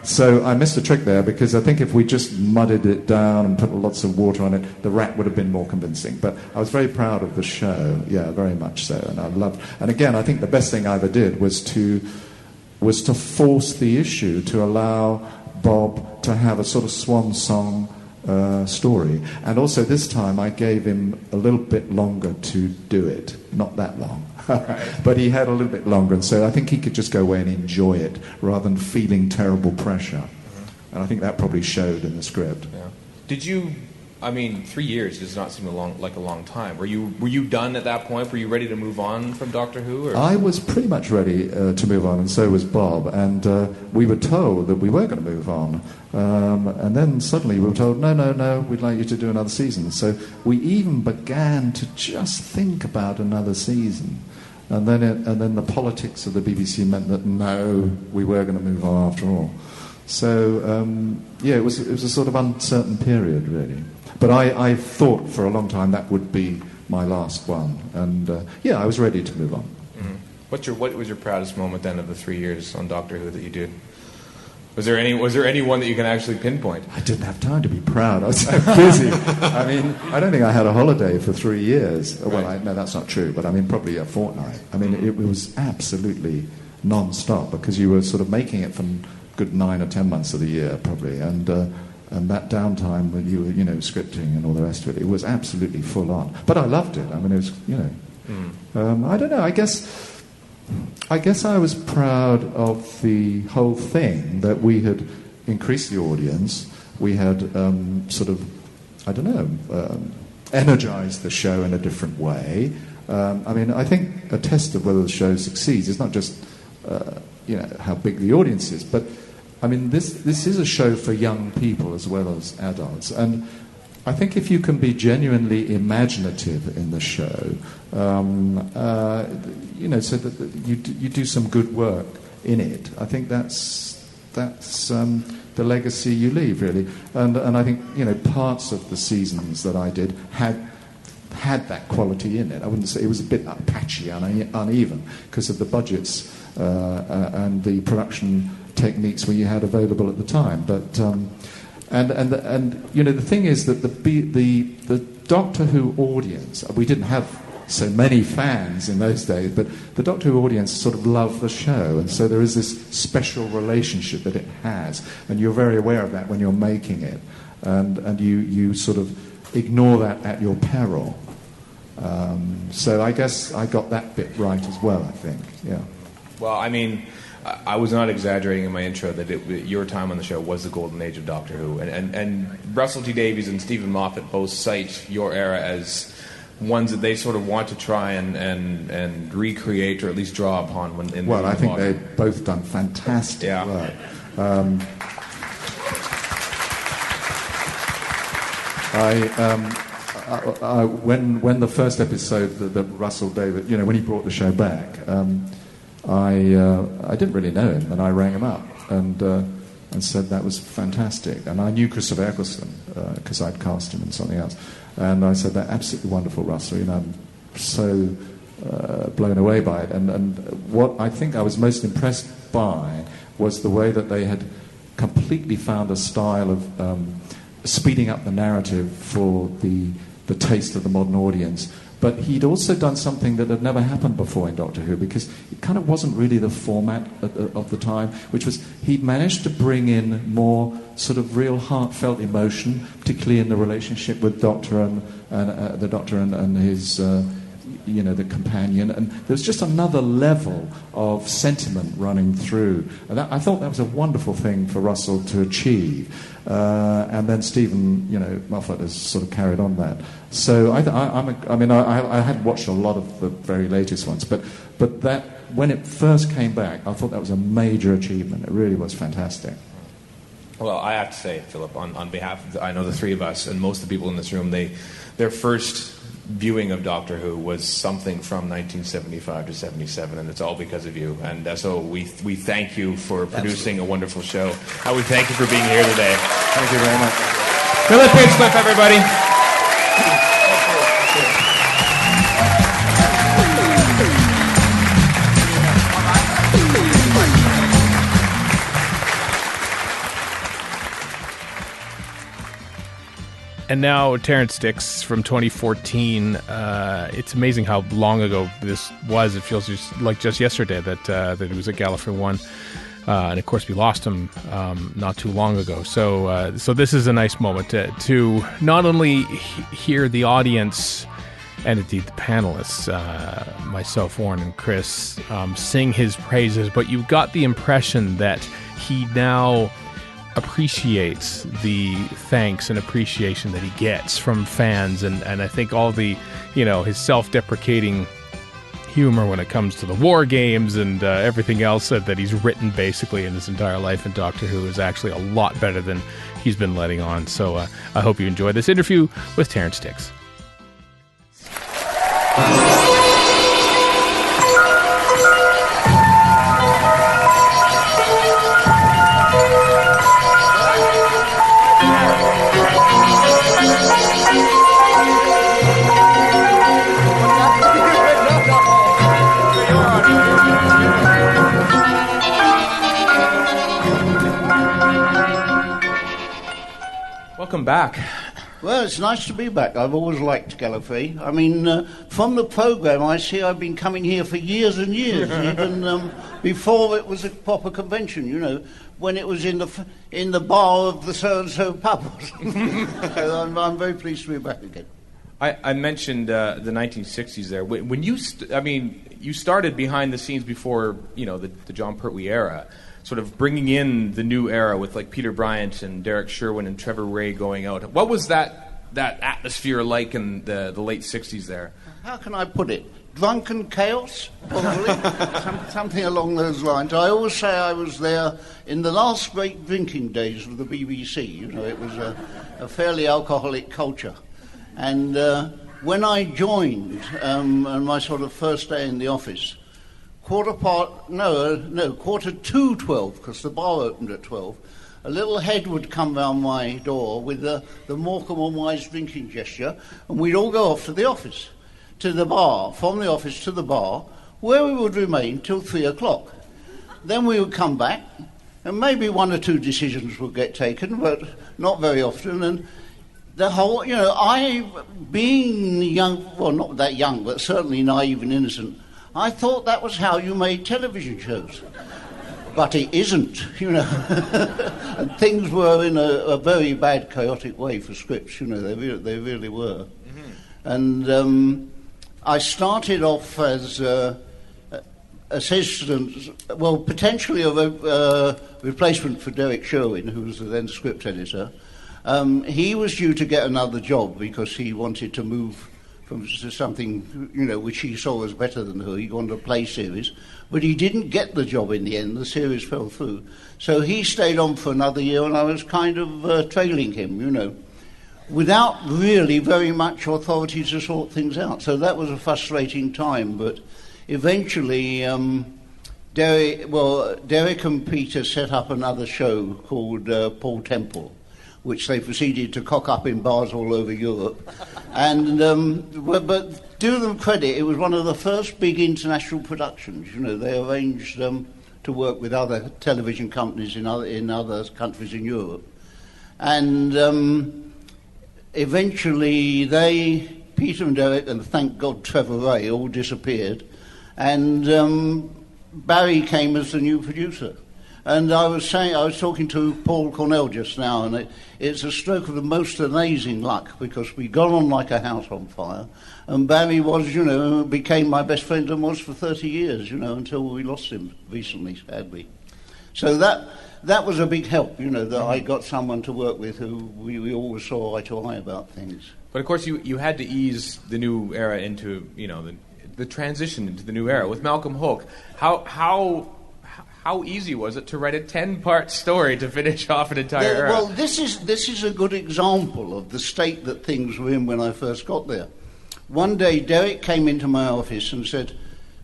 So I missed a trick there because I think if we just mudded it down and put lots of water on it, the rat would have been more convincing. But I was very proud of the show, yeah, very much so, and I loved. And again, I think the best thing I ever did was to force the issue to allow Bob to have a sort of swan song story, and also this time I gave him a little bit longer to do it, not that long. But he had a little bit longer, and so I think he could just go away and enjoy it rather than feeling terrible pressure. And I think that probably showed in the script. Yeah. Did you? 3 years does not seem like a long time. Were you done at that point? Were you ready to move on from Doctor Who? Or? I was pretty much ready to move on, and so was Bob. And we were told that we were going to move on, and then suddenly we were told, no, we'd like you to do another season. So we even began to just think about another season. And then the politics of the BBC meant that no, we were going to move on after all. So it was a sort of uncertain period, really. But I thought for a long time that would be my last one, and I was ready to move on. Mm-hmm. What was your proudest moment then of the 3 years on Doctor Who that you did? Was there any one that you can actually pinpoint? I didn't have time to be proud. I was so busy. I don't think I had a holiday for 3 years. Right. Well, no, that's not true. But probably a fortnight. It was absolutely non-stop because you were sort of making it for good 9 or 10 months of the year, probably, and that downtime when you were, scripting and all the rest of it, it was absolutely full on. But I loved it. It was, I don't know. I guess I was proud of the whole thing, that we had increased the audience. We had energized the show in a different way. I think a test of whether the show succeeds is not just how big the audience is, but this is a show for young people as well as adults, and I think if you can be genuinely imaginative in the show, so that you do some good work in it, I think that's the legacy you leave, really. And I think parts of the seasons that I did had that quality in it. I wouldn't say it was a bit patchy, uneven because of the budgets and the production techniques we had available at the time, but. The thing is that the Doctor Who audience, we didn't have so many fans in those days, but the Doctor Who audience sort of loved the show, and so there is this special relationship that it has, and you're very aware of that when you're making it, and you sort of ignore that at your peril. So I guess I got that bit right as well, I think, yeah. Well, I was not exaggerating in my intro that your time on the show was the golden age of Doctor Who, and Russell T Davies and Stephen Moffat both cite your era as ones that they sort of want to try and recreate or at least draw upon. I think they've both done fantastic work. when the first episode that Russell David, when he brought the show back, I didn't really know him, and I rang him up and said that was fantastic. And I knew Christopher Eccleston because I'd cast him in something else. And I said, "That's absolutely wonderful, Russell. I'm so blown away by it." And what I think I was most impressed by was the way that they had completely found a style of speeding up the narrative for the taste of the modern audience. But he'd also done something that had never happened before in Doctor Who, because it kind of wasn't really the format of the time, which was he'd managed to bring in more sort of real heartfelt emotion, particularly in the relationship with Doctor and the Doctor and his, the companion. And there was just another level of sentiment running through. And I thought that was a wonderful thing for Russell to achieve. And then Stephen, Moffat has sort of carried on that. So I hadn't watched a lot of the very latest ones, but that when it first came back, I thought that was a major achievement. It really was fantastic. Well, I have to say, Philip, on behalf of I know the three of us and most of the people in this room, their first viewing of Doctor Who was something from 1975 to 77, and it's all because of you. And so we thank you for producing a wonderful show. And we thank you for being here today. Thank you very much. Philip Hinchcliffe, everybody. And now Terrance Dicks from 2014. It's amazing how long ago this was. It feels just yesterday that he was at Gallifrey One. And of course we lost him not too long ago. So this is a nice moment to not only hear the audience and indeed the panelists, myself, Warren and Chris, sing his praises, but you got the impression that he now appreciates the thanks and appreciation that he gets from fans, and I think all the his self-deprecating humor when it comes to the war games and everything else that he's written basically in his entire life in Doctor Who is actually a lot better than he's been letting on. So I hope you enjoy this interview with Terrance Dicks. Welcome back. Well, it's nice to be back. I've always liked Gallifrey. I mean, from the programme, I see I've been coming here for years and years, even before it was a proper convention, when it was in the bar of the so-and-so pub. So I'm very pleased to be back again. I mentioned the 1960s there. When you you started behind the scenes before, the John Pertwee era, sort of bringing in the new era with like Peter Bryant and Derek Sherwin and Trevor Ray going out. What was that atmosphere like in the late 60s there? How can I put it? Drunken chaos, probably. Something along those lines. I always say I was there in the last great drinking days of the BBC. It was a fairly alcoholic culture. And when I joined, on my sort of first day in the office, 12:45, because the bar opened at 12, a little head would come round my door with the Morecambe and Wise drinking gesture, and we'd all go off to the office, to the bar, from the office to the bar, where we would remain till 3 o'clock. Then we would come back, and maybe one or two decisions would get taken, but not very often, and the whole, I, being young, well, not that young, but certainly naive and innocent, I thought that was how you made television shows. But it isn't, And things were in a very bad, chaotic way for scripts, they really were. Mm-hmm. And I started off as assistant, well, potentially a replacement for Derek Sherwin, who was the then script editor. He was due to get another job because he wanted to move to something, which he saw as better than Who. He wanted a play series, but he didn't get the job in the end. The series fell through. So he stayed on for another year, and I was kind of trailing him, without really very much authority to sort things out. So that was a frustrating time, but eventually Derek and Peter set up another show called Paul Temple, which they proceeded to cock up in bars all over Europe. And but do them credit, it was one of the first big international productions. You know, they arranged to work with other television companies in other countries in Europe. And eventually Peter and Derek, and thank God Trevor Ray, all disappeared. And Barry came as the new producer. And I was talking to Paul Cornell just now, and it's a stroke of the most amazing luck, because we got on like a house on fire, and Barry became my best friend and was for 30 years, until we lost him recently, sadly. So that was a big help, that I got someone to work with who we always saw eye to eye about things. But of course, you had to ease the new era into, the transition into the new era. With Malcolm Hook, how easy was it to write a 10-part story to finish off an entire era? Well, this is a good example of the state that things were in when I first got there. One day, Derek came into my office and said,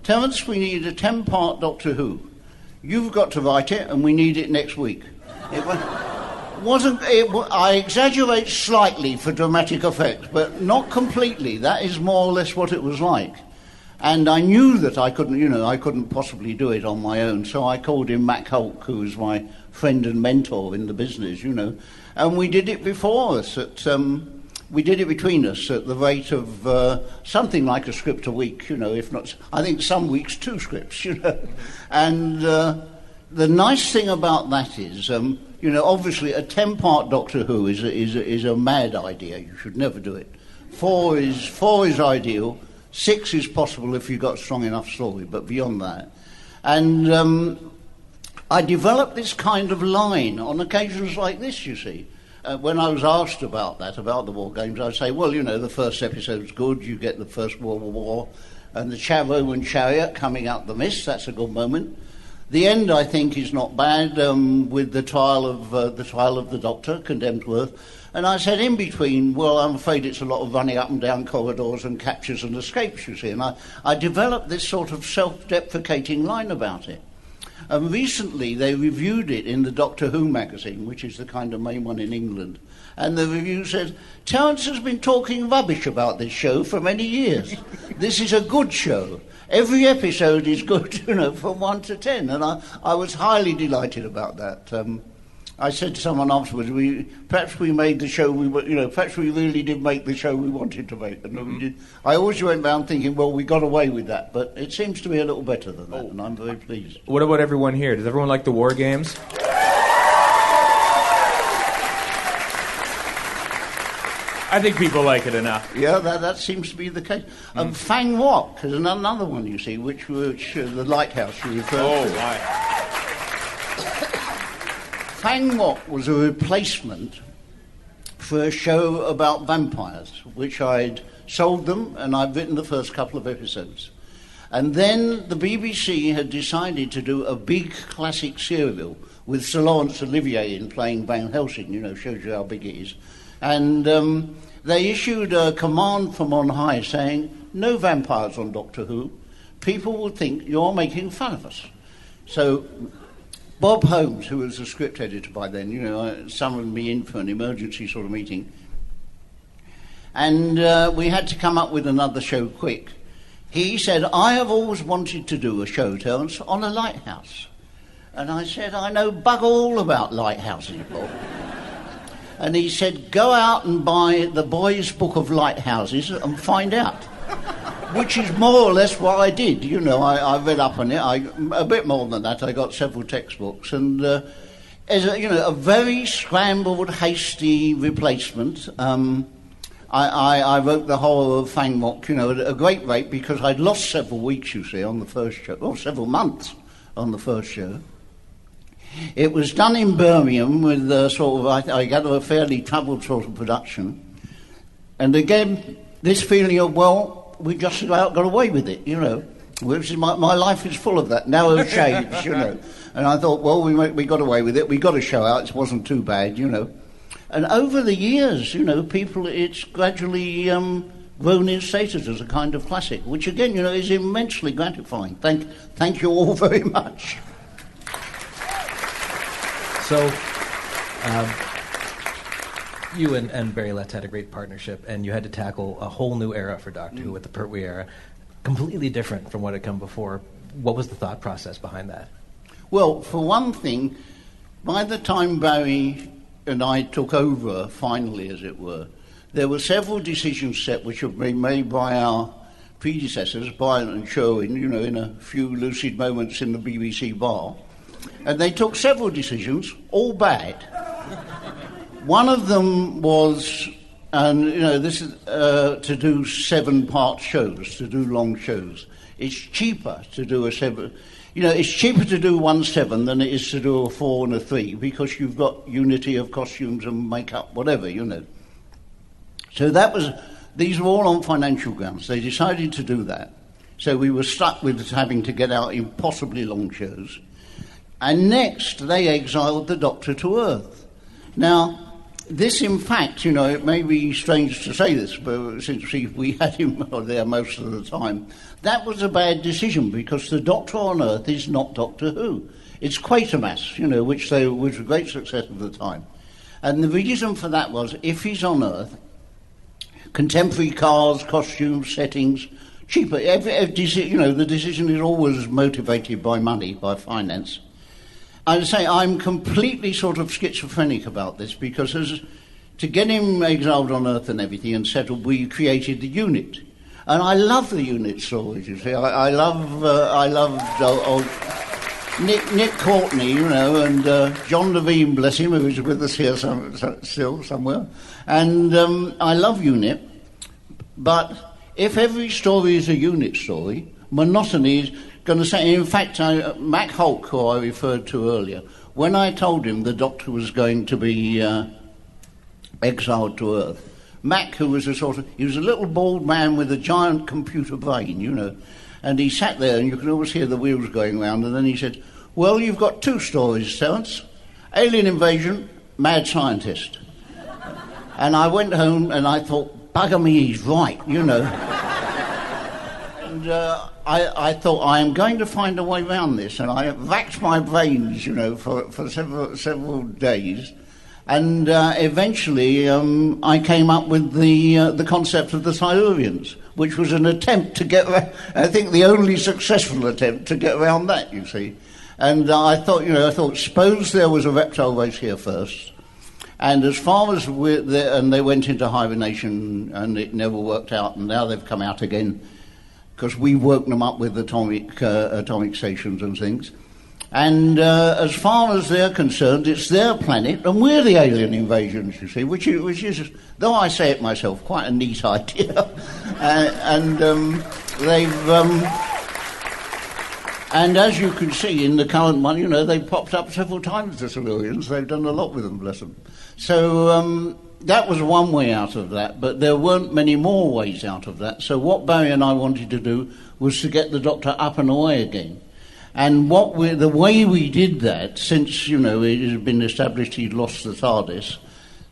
"Terrance, we need a 10-part Doctor Who. You've got to write it, and we need it next week." I exaggerate slightly for dramatic effect, but not completely. That is more or less what it was like. And I knew that I couldn't possibly do it on my own, so I called in Mac Hulk, who was my friend and mentor in the business, and we did it before us we did it between us at the rate of something like a script a week, if not, I think some weeks 2 scripts, And the nice thing about that is, obviously a 10-part Doctor Who is a mad idea. You should never do it. 4 is ideal. 6 is possible if you've got a strong enough story, but beyond that. And I developed this kind of line on occasions like this, you see. When I was asked about the War Games, I'd say, well, the first episode's good, you get the First World War, and the Roman chariot coming out the mist, that's a good moment. The end, I think, is not bad, with the trial of the Doctor, Condemned Worth. And I said, in between, well, I'm afraid it's a lot of running up and down corridors and captures and escapes, you see. And I developed this sort of self-deprecating line about it. And recently they reviewed it in the Doctor Who magazine, which is the kind of main one in England. And the review said, "Terrance has been talking rubbish about this show for many years. This is a good show. Every episode is good, from 1 to 10. And I was highly delighted about that. I said to someone afterwards, perhaps we made the show perhaps we really did make the show we wanted to make. And we did. I always went around thinking, well, we got away with that, but it seems to be a little better than that, and I'm very pleased. What about everyone here? Does everyone like the War Games? I think people like it enough. Yeah, that seems to be the case. Fang Wok is another one, you see, which the lighthouse you referred to. Oh, right. Fang Wok was a replacement for a show about vampires, which I'd sold them, and I'd written the first couple of episodes. And then the BBC had decided to do a big classic serial with Sir Laurence Olivier in playing Van Helsing, shows you how big it is. And they issued a command from on high saying, no vampires on Doctor Who. People will think you're making fun of us. So Bob Holmes, who was the script editor by then, summoned me in for an emergency sort of meeting. And we had to come up with another show quick. He said, I have always wanted to do a show, Terrance, on a lighthouse. And I said, I know bug all about lighthouses, Bob. And he said, go out and buy the Boys' Book of Lighthouses and find out. Which is more or less what I did. I read up on it. A bit more than that. I got several textbooks. And as a very scrambled, hasty replacement, I wrote the horror of Fang Wok, at a great rate, because I'd lost several weeks, you see, on the first show. Well, several months on the first show. It was done in Birmingham with I gather, a fairly troubled sort of production. And again, this feeling of, well, we just about got away with it, Which is my life is full of that, narrow shades, And I thought, well, we got away with it. We got a show out. It wasn't too bad, And over the years, it's gradually grown in status as a kind of classic, which again, is immensely gratifying. Thank you all very much. So, you and Barry Letts had a great partnership, and you had to tackle a whole new era for Doctor Who with the Pertwee era, completely different from what had come before. What was the thought process behind that? Well, for one thing, by the time Barry and I took over, finally, as it were, there were several decisions set which have been made by our predecessors, Bryant and Sherwin, in a few lucid moments in the BBC bar. And they took several decisions, all bad. One of them was, this is to do 7-part shows, to do long shows. It's cheaper to do it's cheaper to do 1 7 than it is to do a 4 and a 3 because you've got unity of costumes and makeup, whatever, So these were all on financial grounds. They decided to do that. So we were stuck with having to get out impossibly long shows. And next, they exiled the Doctor to Earth. Now, this, in fact, it may be strange to say this, but since we had him there most of the time, that was a bad decision because the Doctor on Earth is not Doctor Who. It's Quatermass, which was a great success at the time. And the reason for that was, if he's on Earth, contemporary cars, costumes, settings, cheaper. The decision is always motivated by money, by finance. I'd say I'm completely sort of schizophrenic about this because to get him exiled on Earth and everything and settled, we created the unit. And I love the unit stories, you see. I loved old Nick Courtney, and John Levine, bless him, who's with us here still somewhere. And I love unit. But if every story is a unit story, monotony is going to say... In fact, Mac Hulk, who I referred to earlier, when I told him the Doctor was going to be exiled to Earth, Mac, who was he was a little bald man with a giant computer brain, and he sat there and you could always hear the wheels going round, and then he said, well, you've got 2 stories, Terrance. Alien invasion, mad scientist. And I went home and I thought, bugger me, he's right, And I thought, I am going to find a way around this, and I racked my brains, for several days. And eventually, I came up with the concept of the Silurians, which was an attempt to get, I think, the only successful attempt to get around that. You see, and I thought, suppose there was a reptile race here first, and as far as and they went into hibernation, and it never worked out, and now they've come out again because we woke them up with atomic stations and things. And as far as they're concerned, it's their planet, and we're the alien invasions, you see, which is, though I say it myself, quite a neat idea. And as you can see in the current one, they've popped up several times, the Silurians. They've done a lot with them, bless them. So that was one way out of that, but there weren't many more ways out of that. So what Barry and I wanted to do was to get the Doctor up and away again. And the way we did that, since, it has been established he'd lost the TARDIS,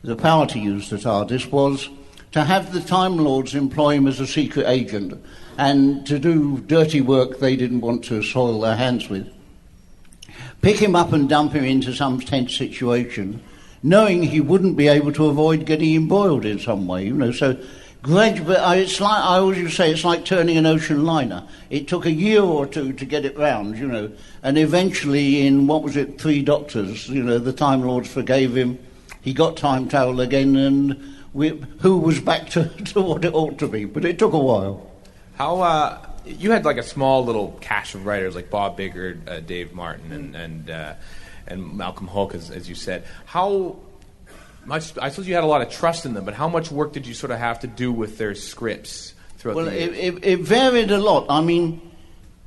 the power to use the TARDIS, was to have the Time Lords employ him as a secret agent and to do dirty work they didn't want to soil their hands with. Pick him up and dump him into some tense situation, knowing he wouldn't be able to avoid getting embroiled in some way, so... Gradually, it's like, I always used to say, it's like turning an ocean liner. It took a year or 2 to get it round, and eventually in, 3 Doctors, the Time Lords forgave him, he got time travel again, and Who was back to what it ought to be, but it took a while. How, you had like a small little cache of writers like Bob Biggert, Dave Martin, and Malcolm Hulke, as you said. How much, I suppose you had a lot of trust in them, but how much work did you sort of have to do with their scripts throughout the years? It varied a lot. I mean,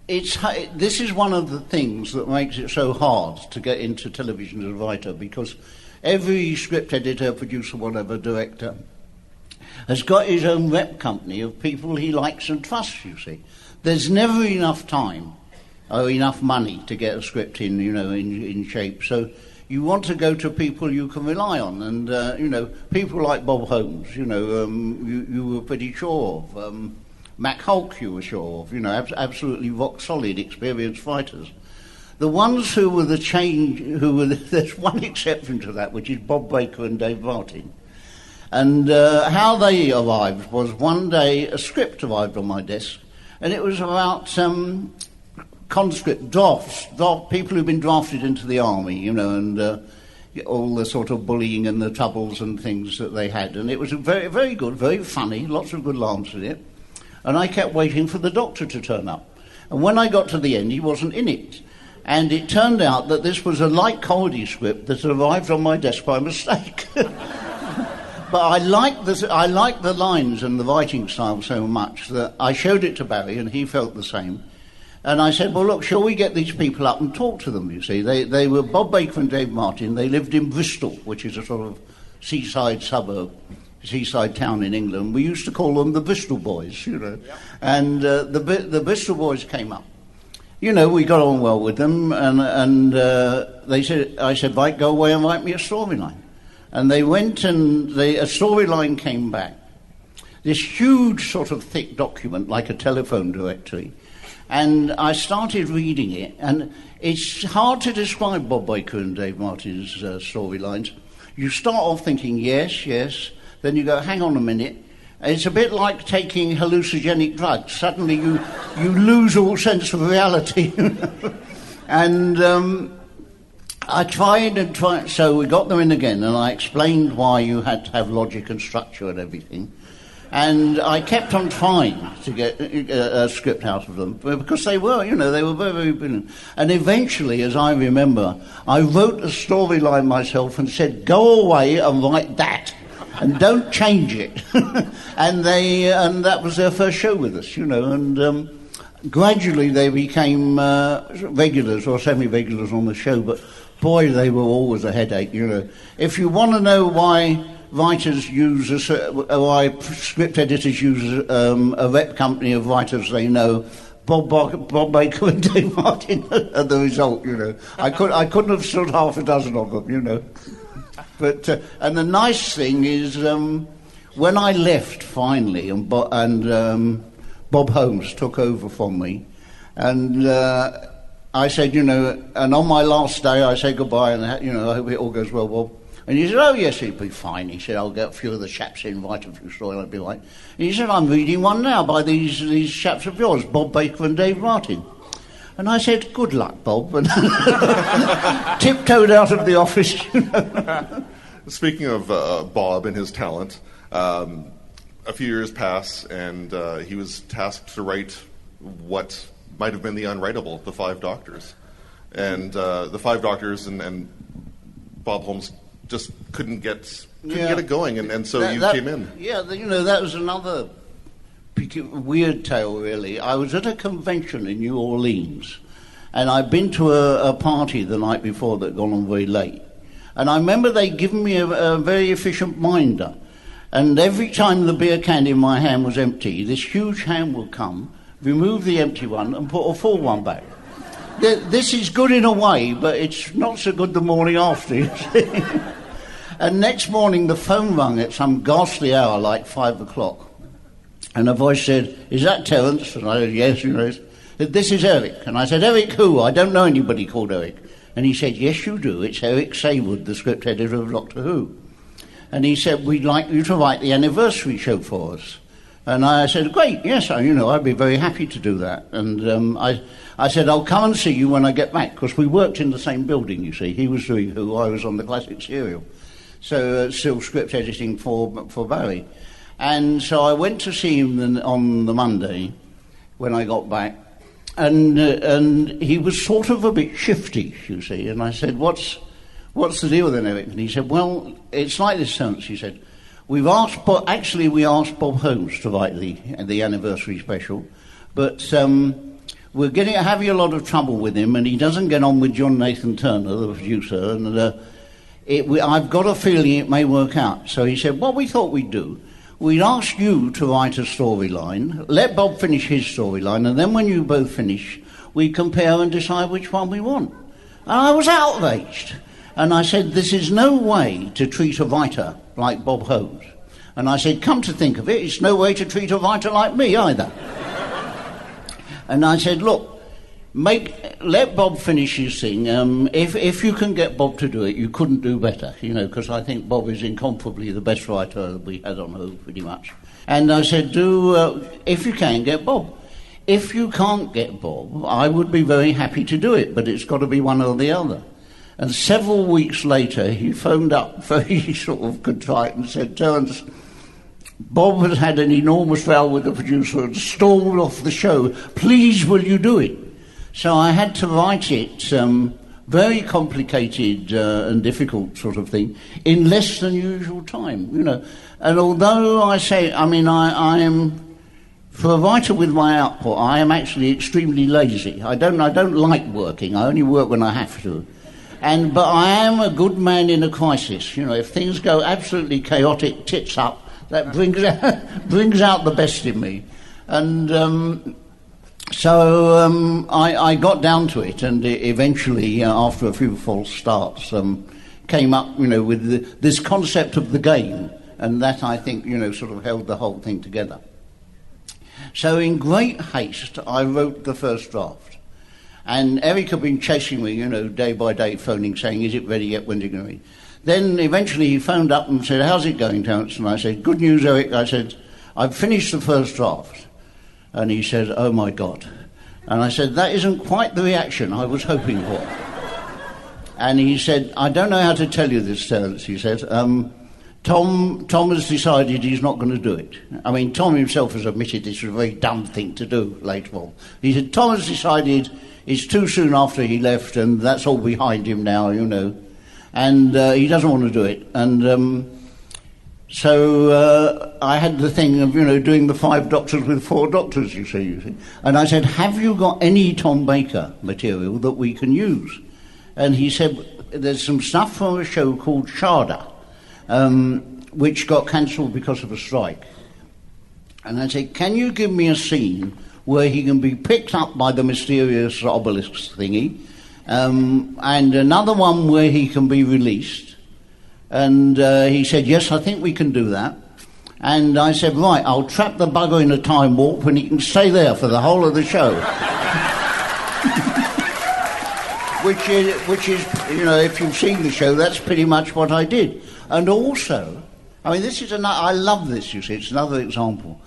this is one of the things that makes it so hard to get into television as a writer, because every script editor, producer, whatever, director has got his own rep company of people he likes and trusts, you see. There's never enough time or enough money to get a script in, in shape. So you want to go to people you can rely on, and people like Bob Holmes, you were pretty sure of. Mac Hulk, you were sure of, absolutely rock solid, experienced fighters. The ones who were there's one exception to that, which is Bob Baker and Dave Martin. And how they arrived was one day a script arrived on my desk, and it was about conscript drafts, people who've been drafted into the army, and all the sort of bullying and the troubles and things that they had. And it was very, very good, very funny, lots of good laughs in it. And I kept waiting for the Doctor to turn up. And when I got to the end, he wasn't in it. And it turned out that this was a light comedy script that arrived on my desk by mistake. But I liked the lines and the writing style so much that I showed it to Barry, and he felt the same. And I said, well, look, shall we get these people up and talk to them, you see? They were Bob Baker and Dave Martin. They lived in Bristol, which is a sort of seaside town in England. We used to call them the Bristol Boys, Yep. And the Bristol Boys came up. We got on well with them, and I said, right, go away and write me a storyline. And they went, and a storyline came back. This huge sort of thick document, like a telephone directory. And I started reading it, and it's hard to describe Bob Baker and Dave Martin's storylines. You start off thinking, yes, then you go, hang on a minute. It's a bit like taking hallucinogenic drugs. Suddenly you lose all sense of reality. And I tried, so we got them in again, and I explained why you had to have logic and structure and everything. And I kept on trying to get a script out of them, because they were very, very brilliant. And eventually, as I remember, I wrote a storyline myself and said, go away and write that, and don't change it. and that was their first show with us, and gradually they became regulars or semi-regulars on the show, but boy, they were always a headache, If you want to know why why script editors use a rep company of writers they know, Bob Baker and Dave Martin are the result, I couldn't have stood half a dozen of them, But and the nice thing is, when I left finally, and Bob Holmes took over from me, and I said, and on my last day I said goodbye, and I hope it all goes well, Bob. And he said, oh yes, it'll be fine. He said, I'll get a few of the chaps in, write a few stories, I'll be right. And he said, I'm reading one now by these chaps of yours, Bob Baker and Dave Martin. And I said, good luck, Bob, and tiptoed out of the office. Speaking of Bob and his talent, a few years pass, and he was tasked to write what might have been the unwritable, The Five Doctors. And The Five Doctors and Bob Holmes just couldn't get it going, and so you came in. Yeah, that was another weird tale, really. I was at a convention in New Orleans, and I'd been to a party the night before that had gone on very late. And I remember they'd given me a very efficient minder, and every time the beer can in my hand was empty, this huge hand would come, remove the empty one, and put a full one back. This is good in a way, but it's not so good the morning after, you see. And next morning the phone rang at some ghastly hour, like 5 o'clock. And a voice said, is that Terrance? And I said, yes, this is Eric. And I said, Eric who? I don't know anybody called Eric. And he said, yes, you do. It's Eric Saywood, the script editor of Doctor Who. And he said, we'd like you to write the anniversary show for us. And I said, great, yes, I'd be very happy to do that. And I said, I'll come and see you when I get back, because we worked in the same building, you see. He was doing Who, I was on the classic serial. So still script editing for Barry. And so I went to see him on the Monday when I got back, and he was sort of a bit shifty, you see. And I said, what's the deal then, Eric? And he said, well, it's like this, Terrance. He said, we asked Bob Holmes to write the anniversary special, but we're having a lot of trouble with him, and he doesn't get on with John Nathan Turner, the producer, and I've got a feeling it may work out. So he said, what we thought we'd do, we'd ask you to write a storyline, let Bob finish his storyline, and then when you both finish, we compare and decide which one we want. And I was outraged. And I said, this is no way to treat a writer like Bob Hose. And I said, come to think of it, it's no way to treat a writer like me either. And I said, look, let Bob finish his thing. If you can get Bob to do it, you couldn't do better, because I think Bob is incomparably the best writer that we had on Who, pretty much. And I said, if you can, get Bob. If you can't get Bob, I would be very happy to do it, but it's got to be one or the other. And several weeks later, he phoned up very sort of contrite and said, Terrance, Bob has had an enormous row with the producer and stormed off the show. Please, will you do it? So I had to write it, very complicated and difficult sort of thing, in less than usual time, And although I am... For a writer with my output, I am actually extremely lazy. I don't like working. I only work when I have to. But I am a good man in a crisis. If things go absolutely chaotic, tits up, that brings out the best in me. And so I got down to it, and eventually, after a few false starts, came up, with this concept of the game, and that I think, sort of held the whole thing together. So in great haste, I wrote the first draft. And Eric had been chasing me, day by day, phoning, saying, is it ready yet? When's it going to be? Then eventually he phoned up and said, how's it going, Terrance? And I said, good news, Eric. I said, I've finished the first draft. And he said, oh, my God. And I said, that isn't quite the reaction I was hoping for. And he said, I don't know how to tell you this, Terrance, he said. Tom has decided he's not going to do it. I mean, Tom himself has admitted this was a very dumb thing to do later on. He said, Tom has decided it's too soon after he left, and that's all behind him now, And he doesn't want to do it. And so I had the thing of, doing the 5 Doctors with 4 doctors, you see. And I said, have you got any Tom Baker material that we can use? And he said, there's some stuff from a show called Sharda, which got cancelled because of a strike. And I said, can you give me a scene where he can be picked up by the mysterious obelisk thingy, and another one where he can be released? And he said, yes, I think we can do that. And I said, right, I'll trap the bugger in a time warp and he can stay there for the whole of the show. Which is, if you've seen the show, that's pretty much what I did. And also, this is I love this, you see, it's another example.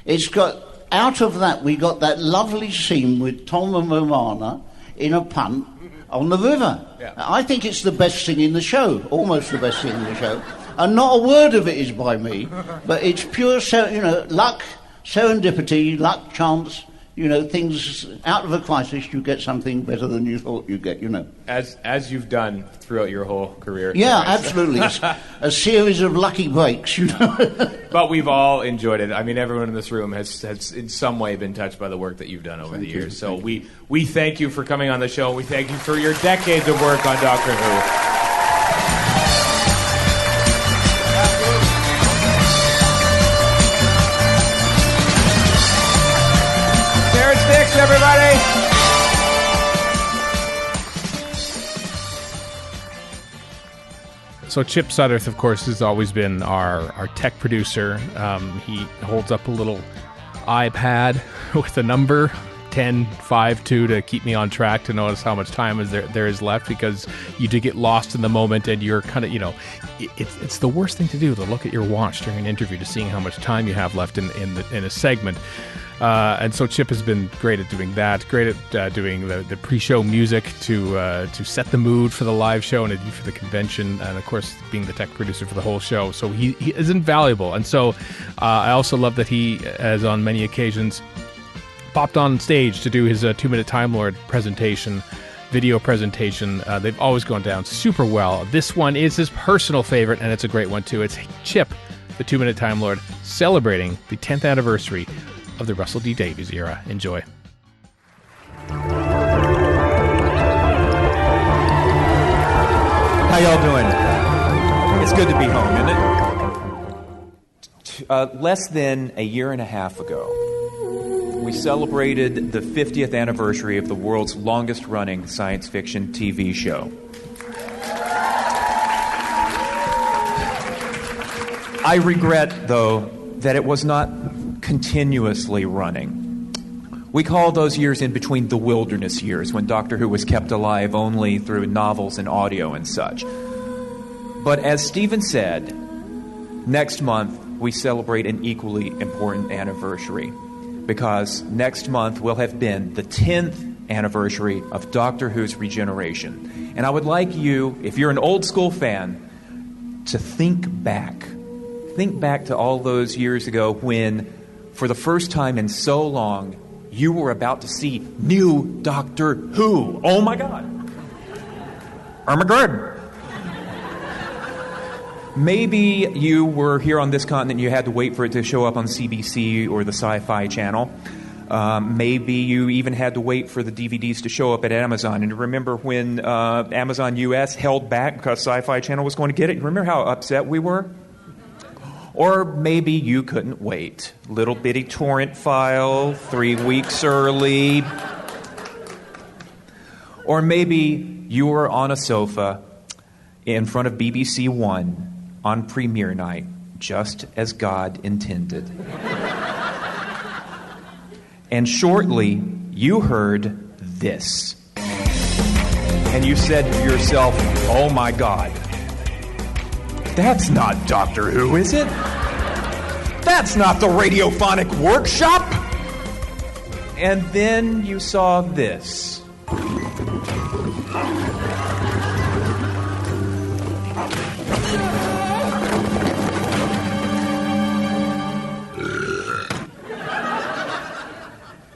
It's got, out of that, we got that lovely scene with Tom and Romana in a punt on the river. Yeah. I think it's the best thing in the show, almost the best thing in the show. And not a word of it is by me, but it's pure, luck, serendipity, luck, chance. Things out of a crisis, you get something better than you thought you'd get, As you've done throughout your whole career. Yeah, absolutely. It's a series of lucky breaks, But we've all enjoyed it. I mean, everyone in this room has in some way been touched by the work that you've done over the years. So we thank you for coming on the show. We thank you for your decades of work on Doctor Who. Dicks, everybody! So Chip Sudderth, of course, has always been our tech producer. He holds up a little iPad with a number 1052 to keep me on track, to notice how much time there is left, because you do get lost in the moment and you're kind of, it's the worst thing to do, to look at your watch during an interview to seeing how much time you have left in a segment. And so Chip has been great at doing that, great at doing the pre-show music to set the mood for the live show and for the convention, and of course being the tech producer for the whole show. So he is invaluable. And so I also love that he has on many occasions popped on stage to do his 2-minute Time Lord presentation, video presentation. They've always gone down super well. This one is his personal favorite, and it's a great one too. It's Chip, the 2-minute Time Lord, celebrating the 10th anniversary of the Russell D. Davies era. Enjoy. How y'all doing? It's good to be home, isn't it? Less than a year and a half ago, we celebrated the 50th anniversary of the world's longest-running science fiction TV show. I regret, though, that it was not continuously running. We call those years in between the wilderness years, when Doctor Who was kept alive only through novels and audio and such. But as Stephen said, next month we celebrate an equally important anniversary, because next month will have been the 10th anniversary of Doctor Who's regeneration. And I would like you, if you're an old school fan, to think back. Think back to all those years ago when, for the first time in so long, you were about to see new Doctor Who. Oh my God. Oh my God. Maybe you were here on this continent and you had to wait for it to show up on CBC or the Sci-Fi Channel. Maybe you even had to wait for the DVDs to show up at Amazon. And remember when Amazon US held back because Sci-Fi Channel was going to get it? Remember how upset we were? Or maybe you couldn't wait. Little bitty torrent file, 3 weeks early. Or maybe you were on a sofa in front of BBC One on premiere night, just as God intended. And shortly, you heard this. And you said to yourself, oh my God, that's not Doctor Who, is it? That's not the radiophonic workshop. And then you saw this.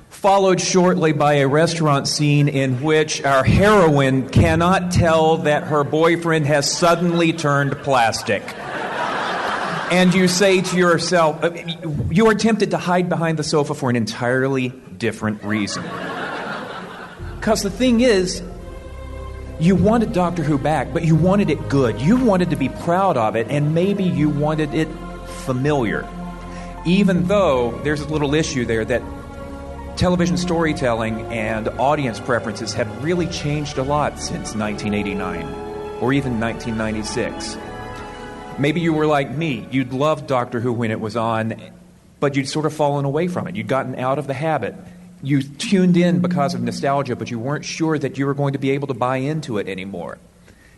Followed shortly by a restaurant scene in which our heroine cannot tell that her boyfriend has suddenly turned plastic. And you say to yourself, you are tempted to hide behind the sofa for an entirely different reason. Because the thing is, you wanted Doctor Who back, but you wanted it good. You wanted to be proud of it, and maybe you wanted it familiar. Even though there's a little issue there that television storytelling and audience preferences have really changed a lot since 1989, or even 1996. Maybe you were like me. You'd loved Doctor Who when it was on, but you'd sort of fallen away from it. You'd gotten out of the habit. You tuned in because of nostalgia, but you weren't sure that you were going to be able to buy into it anymore.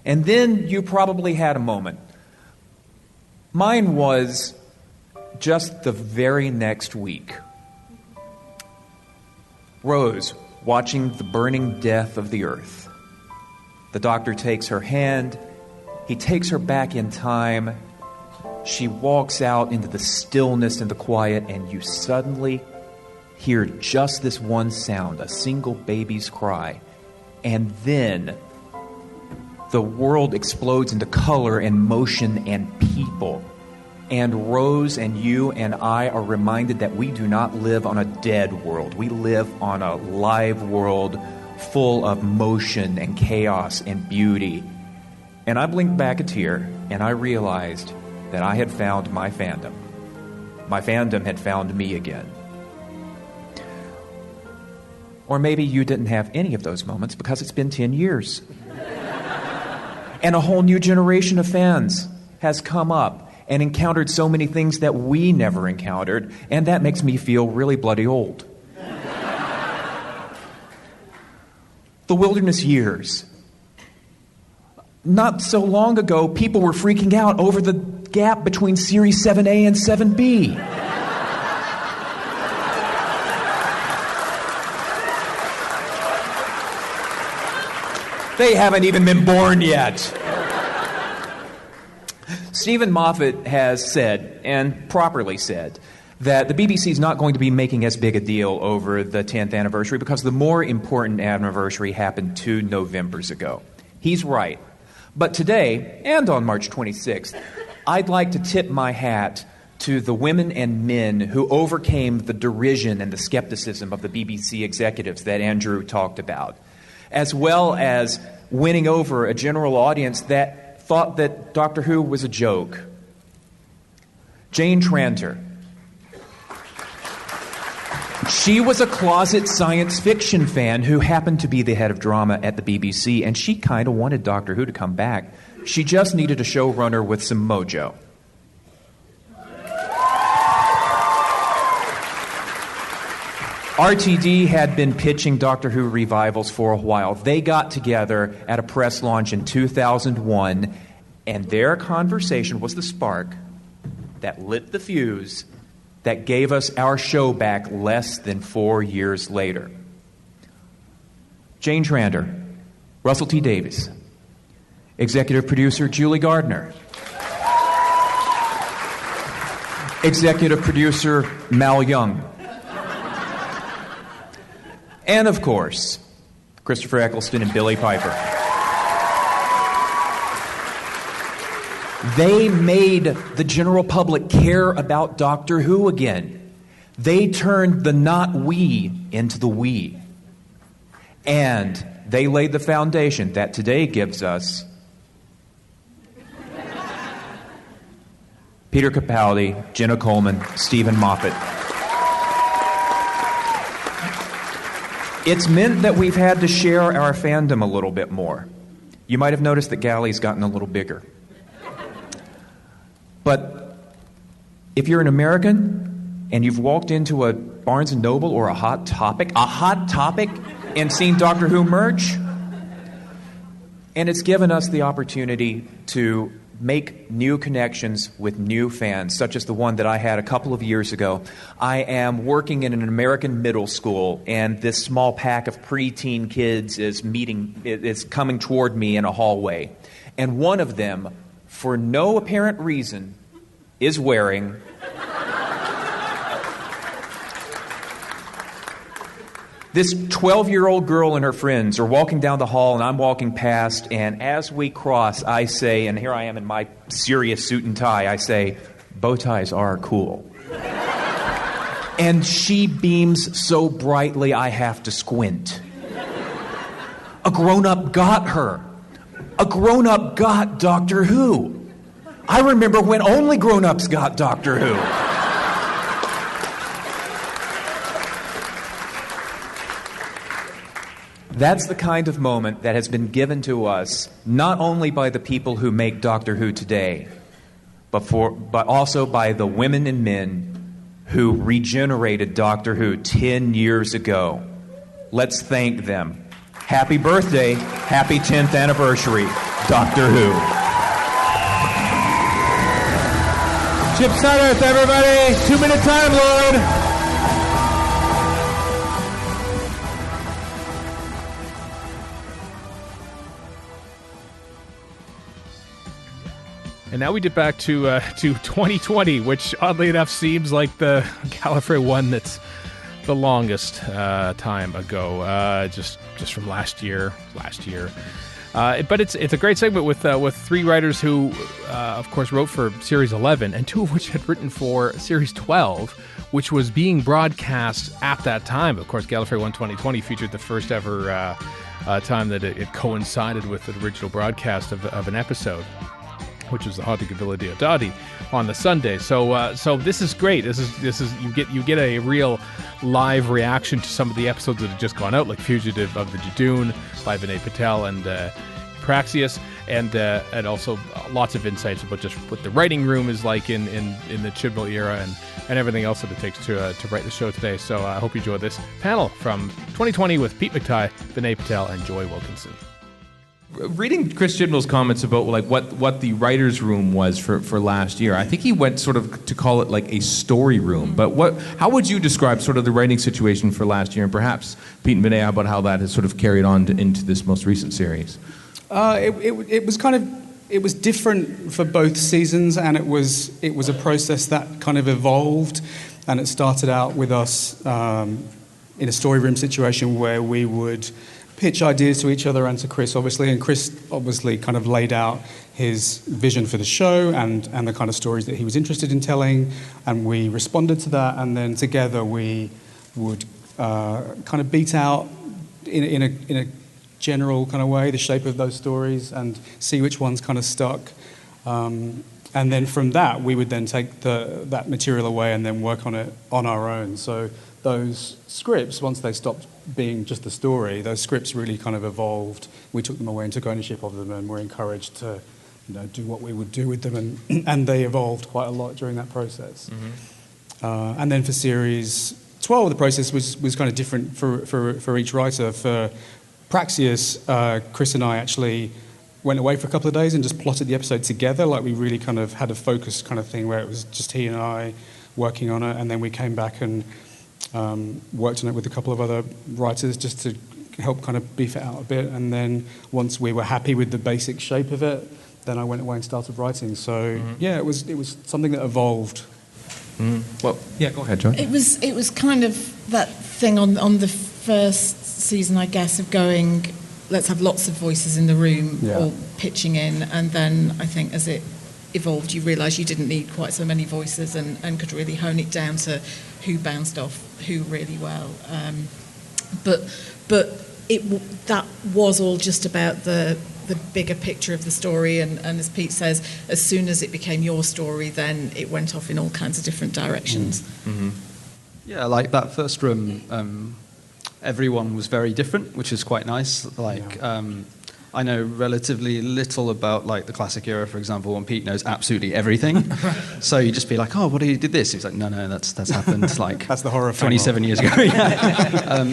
And then you probably had a moment. Mine was just the very next week. Rose, watching the burning death of the earth. The Doctor takes her hand. He takes her back in time. She walks out into the stillness and the quiet, and you suddenly hear just this one sound, a single baby's cry. And then the world explodes into color and motion and people. And Rose and you and I are reminded that we do not live on a dead world. We live on a live world full of motion and chaos and beauty. And I blinked back a tear, and I realized that I had found my fandom. My fandom had found me again. Or maybe you didn't have any of those moments because it's been 10 years. And a whole new generation of fans has come up and encountered so many things that we never encountered, and that makes me feel really bloody old. The wilderness years. Not so long ago, people were freaking out over the gap between Series 7A and 7B. They haven't even been born yet. Stephen Moffat has said, and properly said, that the BBC is not going to be making as big a deal over the 10th anniversary because the more important anniversary happened 2 Novembers ago. He's right. But today, and on March 26th, I'd like to tip my hat to the women and men who overcame the derision and the skepticism of the BBC executives that Andrew talked about, as well as winning over a general audience that thought that Doctor Who was a joke. Jane Tranter. She was a closet science fiction fan who happened to be the head of drama at the BBC, and she kind of wanted Doctor Who to come back. She just needed a showrunner with some mojo. RTD had been pitching Doctor Who revivals for a while. They got together at a press launch in 2001, and their conversation was the spark that lit the fuse that gave us our show back less than 4 years later. Jane Trander, Russell T. Davies, executive producer Julie Gardner, executive producer Mal Young, and of course, Christopher Eccleston and Billy Piper. They made the general public care about Doctor Who again. They turned the not we into the we. And they laid the foundation that today gives us Peter Capaldi, Jenna Coleman, Stephen Moffat. It's meant that we've had to share our fandom a little bit more. You might have noticed that Galley's gotten a little bigger. But if you're an American and you've walked into a Barnes & Noble or a Hot Topic, and seen Doctor Who merch, and it's given us the opportunity to make new connections with new fans, such as the one that I had a couple of years ago. I am working in an American middle school, and this small pack of preteen kids is coming toward me in a hallway. And one of them, for no apparent reason, is wearing this 12-year-old girl and her friends are walking down the hall, and I'm walking past, and as we cross, I say, and here I am in my serious suit and tie, I say, bow ties are cool. And she beams so brightly I have to squint. A grown-up got her. A grown-up got Doctor Who. I remember when only grown-ups got Doctor Who. That's the kind of moment that has been given to us not only by the people who make Doctor Who today, but also by the women and men who regenerated Doctor Who 10 years ago. Let's thank them. Happy birthday, happy 10th anniversary, Doctor Who. Chip Sudderth, everybody! 2-minute time, Lord! And now we get back to 2020, which oddly enough seems like the Gallifrey One that's the longest time ago, just from last year. But it's a great segment with three writers who, of course, wrote for Series 11, and two of which had written for Series 12, which was being broadcast at that time. Of course, Gallifrey One 2020 featured the first ever time that it coincided with the original broadcast of an episode, which was the Haunting of Villa Diodati on the Sunday. So this is great. This is you get a real live reaction to some of the episodes that have just gone out, like Fugitive of the Jadoon by Vinay Patel and Praxius, and also lots of insights about just what the writing room is like in the Chibnall era and everything else that it takes to write the show today. So I hope you enjoy this panel from 2020 with Pete McTighe, Vinay Patel, and Joy Wilkinson. Reading Chris Chibnall's comments about like what the writer's room was for last year, I think he went sort of to call it like a story room. But how would you describe sort of the writing situation for last year, and perhaps Pete and Vinay about how that has sort of carried on into this most recent series? It was different for both seasons, and it was a process that kind of evolved, and it started out with us in a story room situation where we would pitch ideas to each other and to Chris, obviously, and Chris obviously kind of laid out his vision for the show and the kind of stories that he was interested in telling, and we responded to that, and then together we would kind of beat out in a general kind of way the shape of those stories and see which ones kind of stuck. And then from that, we would then take that material away and then work on it on our own. So those scripts, once they stopped being just the story, those scripts really kind of evolved. We took them away and took ownership of them, and were encouraged to, do what we would do with them, and they evolved quite a lot during that process. Mm-hmm. And then for series 12, the process was kind of different for each writer. For Praxius, Chris and I actually went away for a couple of days and just plotted the episode together. Like, we really kind of had a focused kind of thing where it was just he and I working on it, and then we came back and worked on it with a couple of other writers just to help kind of beef it out a bit. And then once we were happy with the basic shape of it, then I went away and started writing. So yeah, it was something that evolved. Well, yeah, go ahead, Joy. It was kind of that thing on the first season, I guess, of going, let's have lots of voices in the room, all pitching in, and then I think as it evolved, you realise you didn't need quite so many voices and could really hone it down to who bounced off who really well. But that was all just about the bigger picture of the story, and as Pete says, as soon as it became your story, then it went off in all kinds of different directions. Yeah, like that first room, everyone was very different, which is quite nice. Like, I know relatively little about like the classic era, for example, and Pete knows absolutely everything. So you just be like, oh, what did you did this? He's like, no, that's happened like that's the horror 27 years ago.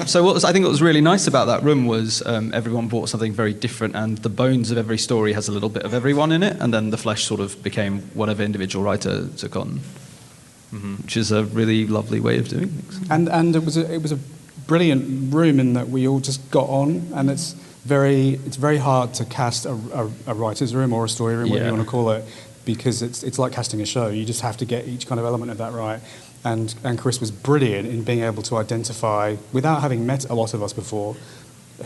So I think what was really nice about that room was everyone brought something very different, and the bones of every story has a little bit of everyone in it, and then the flesh sort of became whatever individual writer took on, which is a really lovely way of doing things. And it was a brilliant room in that we all just got on, and it's very hard to cast a writer's room or a story room, whatever you want to call it, because it's like casting a show. You just have to get each kind of element of that right. And Chris was brilliant in being able to identify, without having met a lot of us before,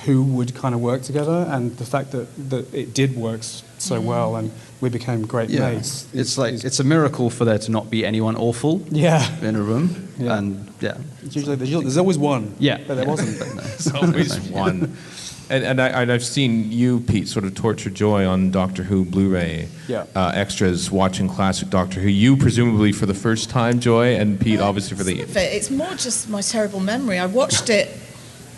who would kind of work together, and the fact that it did work so well, and we became great mates. It's a miracle for there to not be anyone awful in a room. And usually there's always one. Yeah, but there wasn't. There's always one. And I've seen you, Pete, sort of torture Joy on Doctor Who Blu-ray extras, watching classic Doctor Who. You presumably for the first time, Joy, and Pete obviously for the... It's more just my terrible memory. I watched it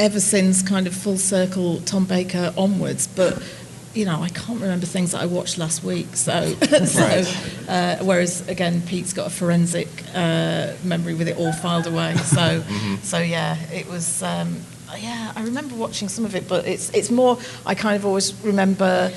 ever since kind of Full Circle Tom Baker onwards, but I can't remember things that I watched last week. So whereas again, Pete's got a forensic memory with it all filed away. So it was. I remember watching some of it, but it's more. I kind of always remember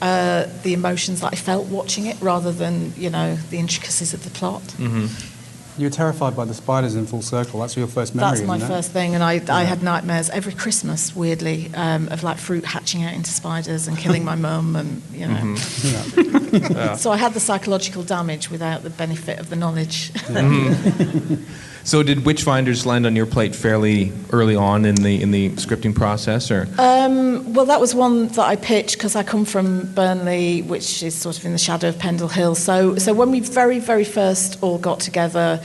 the emotions that I felt watching it, rather than the intricacies of the plot. You were terrified by the spiders in Full Circle. That's your first memory. That's my first thing, and I had nightmares every Christmas, weirdly, of like fruit hatching out into spiders and killing my mum, and So I had the psychological damage without the benefit of the knowledge. So did Witchfinders land on your plate fairly early on in the scripting process, or? Well, that was one that I pitched because I come from Burnley, which is sort of in the shadow of Pendle Hill. So when we very, very first all got together,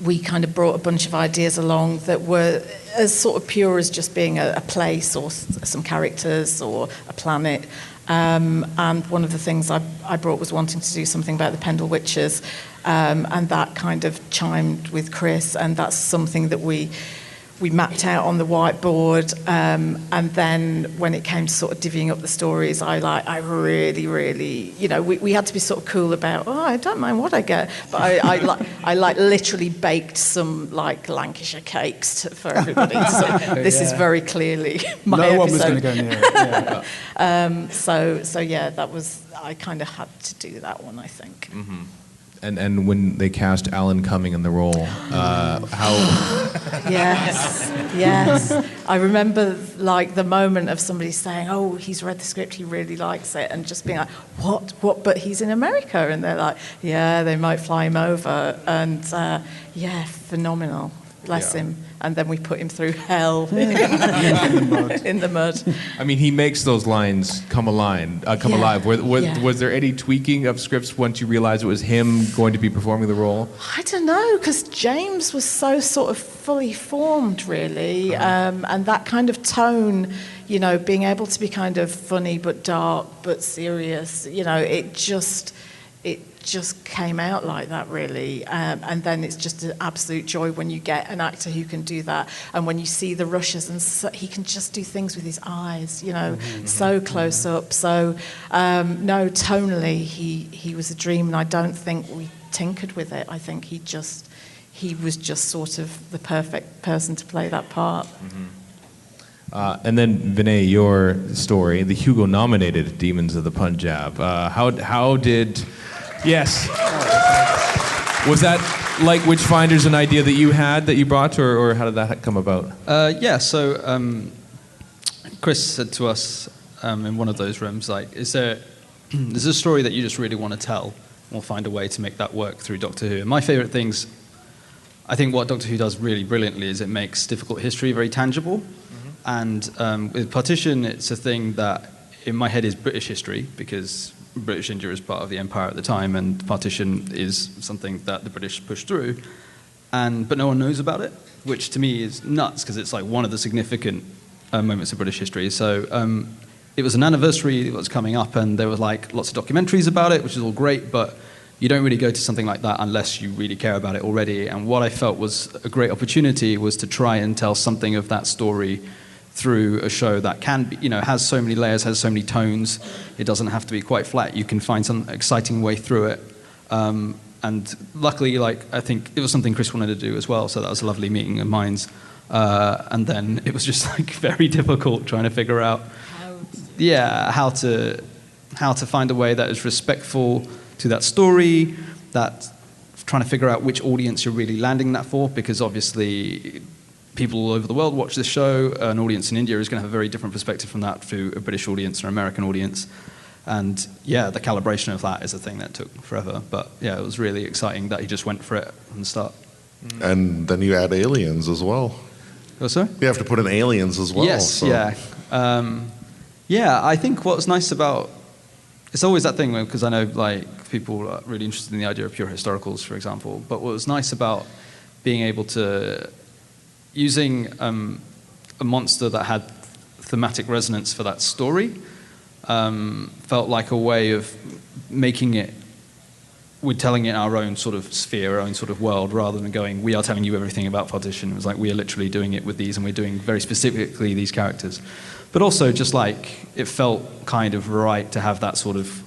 we kind of brought a bunch of ideas along that were as sort of pure as just being a place or some characters or a planet. And one of the things I brought was wanting to do something about the Pendle Witches, and that kind of chimed with Chris, and that's something that we mapped out on the whiteboard, and then when it came to sort of divvying up the stories, I really, really, we had to be sort of cool about, I don't mind what I get, but I literally baked some like Lancashire cakes for everybody. So this is very clearly my episode. No one was going to go near it. So that was, I kind of had to do that one, I think. Mm-hmm. And when they cast Alan Cumming in the role, how? Yes. I remember like the moment of somebody saying, "Oh, he's read the script, he really likes it," and just being like, "What? But he's in America," and they're like, "Yeah, they might fly him over," and phenomenal. Bless him. And then we put him through hell in the mud. I mean, he makes those lines come alive. Was there any tweaking of scripts once you realized it was him going to be performing the role? I don't know, because James was so sort of fully formed, really. And that kind of tone, being able to be kind of funny but dark but serious, it just came out like that, really, and then it's just an absolute joy when you get an actor who can do that, and when you see the rushes, and he can just do things with his eyes, so close up. So no, tonally he was a dream, and I don't think we tinkered with it. I think he just he was just sort of the perfect person to play that part. And then Vinay, your story, the Hugo-nominated Demons of the Punjab. How did? Yes. Was that like Witchfinders an idea that you had that you brought, or how did that come about? So Chris said to us in one of those rooms, like, is there a story that you just really want to tell? We'll find a way to make that work through Doctor Who. And my favourite things, I think what Doctor Who does really brilliantly is it makes difficult history very tangible. And with Partition, it's a thing that in my head is British history, because British India is part of the Empire at the time, and Partition is something that the British pushed through. But no one knows about it, which to me is nuts, because it's like one of the significant moments of British history. So it was an anniversary that was coming up, and there were like lots of documentaries about it, which is all great, but you don't really go to something like that unless you really care about it already. And what I felt was a great opportunity was to try and tell something of that story through a show that can be, has so many layers, has so many tones. It doesn't have to be quite flat. You can find some exciting way through it. And luckily, I think it was something Chris wanted to do as well, so that was a lovely meeting of minds. And then it was just very difficult trying to figure out how to find a way that is respectful to that story, that trying to figure out which audience you're really landing that for, because obviously people all over the world watch this show. An audience in India is going to have a very different perspective from that to a British audience or an American audience. And the calibration of that is a thing that took forever. But it was really exciting that he just went for it from the start. And then you add aliens as well. Oh, sorry? You have to put in aliens as well. Yes, so. I think what's nice about... It's always that thing, because I know people are really interested in the idea of pure historicals, for example. But what was nice about being able to... Using a monster that had thematic resonance for that story felt like a way of making it, we're telling it in our own sort of sphere, our own sort of world, rather than going, we are telling you everything about Partition. It was like, we are literally doing it with these, and we're doing very specifically these characters. But also just it felt kind of right to have that sort of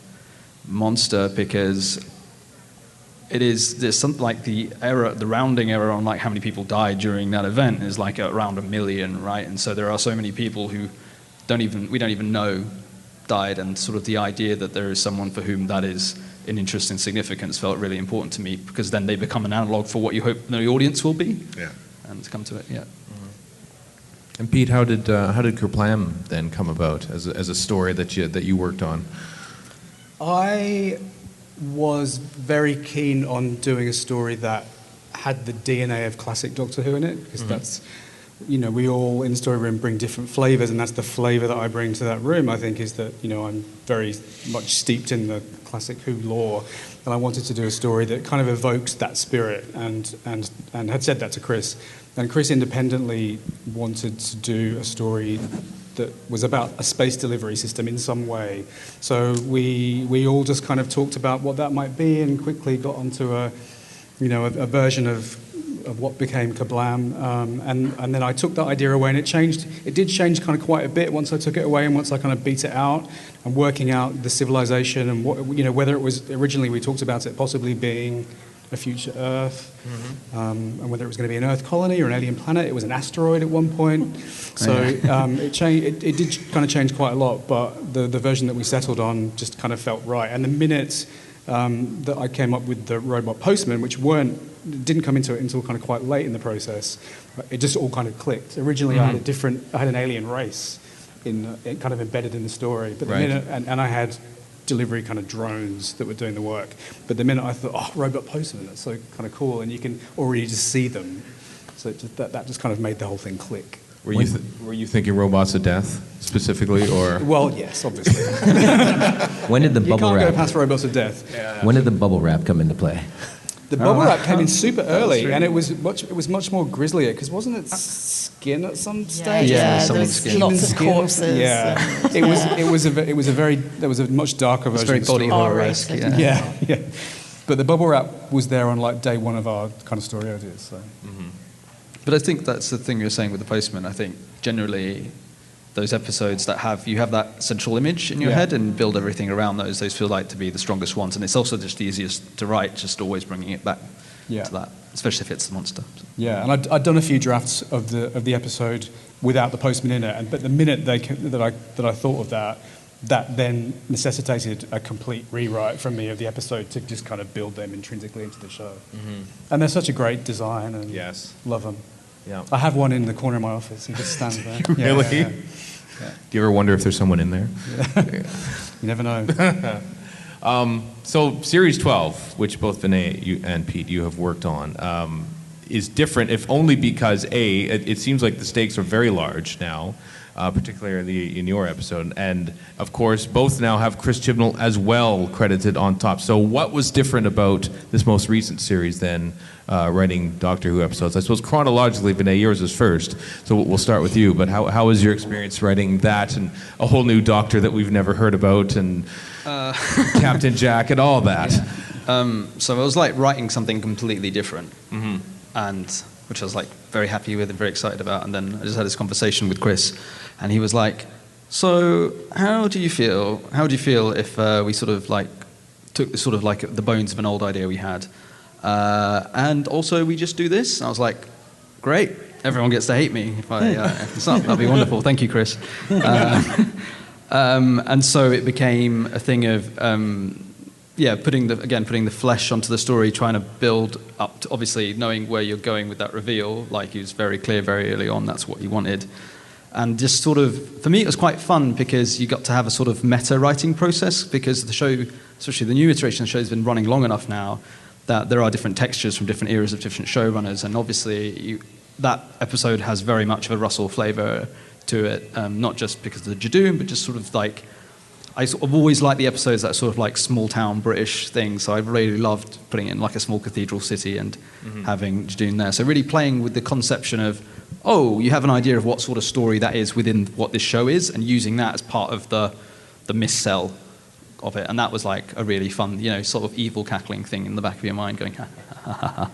monster, because there's something the rounding error on how many people died during that event is around 1 million, right? And so there are so many people who we don't even know died, and sort of the idea that there is someone for whom that is an interest and significance felt really important to me, because then they become an analog for what you hope the audience will be. Yeah. And to come to it, And Pete, how did Kerplam then come about as a story that you worked on? I was very keen on doing a story that had the DNA of classic Doctor Who in it, because that's, we all in the story room bring different flavours, and that's the flavour that I bring to that room, I think, is that, I'm very much steeped in the classic Who lore, and I wanted to do a story that kind of evokes that spirit, and had said that to Chris. And Chris independently wanted to do a story that was about a space delivery system in some way. So we all just kind of talked about what that might be, and quickly got onto a version of what became Kablam. And then I took that idea away, and it did change kind of quite a bit once I took it away, and once I kind of beat it out and working out the civilization, and whether it was originally, we talked about it possibly being a future Earth, and whether it was going to be an Earth colony or an alien planet. It was an asteroid at one point, so it changed. It did kind of change quite a lot, but the version that we settled on just kind of felt right. And the minute that I came up with the robot postman, which didn't come into it until kind of quite late in the process, it just all kind of clicked. Originally, I had an alien race kind of embedded in the story, but the minute, and I had delivery kind of drones that were doing the work. But the minute I thought, robot postman, that's so kind of cool, and you can already just see them. So that just kind of made the whole thing click. Were you thinking robots of death specifically, or? Well, yes, obviously. When did the bubble wrap? You can't go past robots of death. Yeah. When did the bubble wrap come into play? The bubble wrap came in super early, and it was much more grislier, because wasn't it skin at some stage? Yeah, someone's skin. Lots of corpses. Yeah, it was a much darker version. It's very body horror-esque. Yeah. But the bubble wrap was there on day one of our kind of story ideas. So. But I think that's the thing you're saying with the postman. I think generally those episodes that you have that central image in your head and build everything around those feel like to be the strongest ones. And it's also just the easiest to write, just always bringing it back to that, especially if it's the monster. Yeah, and I'd done a few drafts of the episode without the postman in it, but the minute that I thought of that then necessitated a complete rewrite from me of the episode to just kind of build them intrinsically into the show. Mm-hmm. And they're such a great design, and love them. Yeah, I have one in the corner of my office. He just stands there. Really? Yeah. Do you ever wonder if there's someone in there? Yeah. You never know. So Series 12, which both Vinay and Pete, you have worked on, is different, if only because, it seems like the stakes are very large now, particularly in your episode. And, of course, both now have Chris Chibnall as well credited on top. So what was different about this most recent series than writing Doctor Who episodes? I suppose chronologically, Vinay, yours is first, so we'll start with you. But how was your experience writing that and a whole new Doctor that we've never heard about and Captain Jack and all that? So I was like writing something completely different, and which I was like very happy with and very excited about. And then I just had this conversation with Chris, and he was like, "So how do you feel? How would you feel if we sort of like took the sort of like the bones of an old idea we had, and also we just do this?" And I was like, "Great! Everyone gets to hate me if it's up. That'd be wonderful. Thank you, Chris." And so it became a thing of putting the flesh onto the story, trying to build up to, obviously knowing where you're going with that reveal. Like, he was very clear very early on that's what he wanted, and just sort of, for me, it was quite fun because you got to have a sort of meta writing process, because the show, especially the new iteration of the show, has been running long enough now that there are different textures from different eras of different showrunners, and obviously that episode has very much of a Russell flavour to it, not just because of the Jadoon, but just sort of like, I sort of always like the episodes that sort of like small town British thing, so I really loved putting it in like a small cathedral city and having Jadoon there. So really playing with the conception of, you have an idea of what sort of story that is within what this show is, and using that as part of the miscell of it. And that was like a really fun, sort of evil cackling thing in the back of your mind going, ha, ha, ha, ha.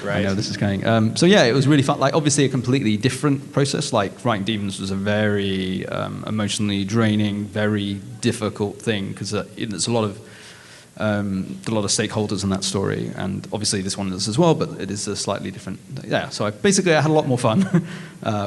Right. I know this is going. So yeah, it was really fun. Like, obviously a completely different process. Like, writing Demons was a very emotionally draining, very difficult thing, because there's a lot of stakeholders in that story, and obviously this one is as well, but it is a slightly different. Yeah, so I had a lot more fun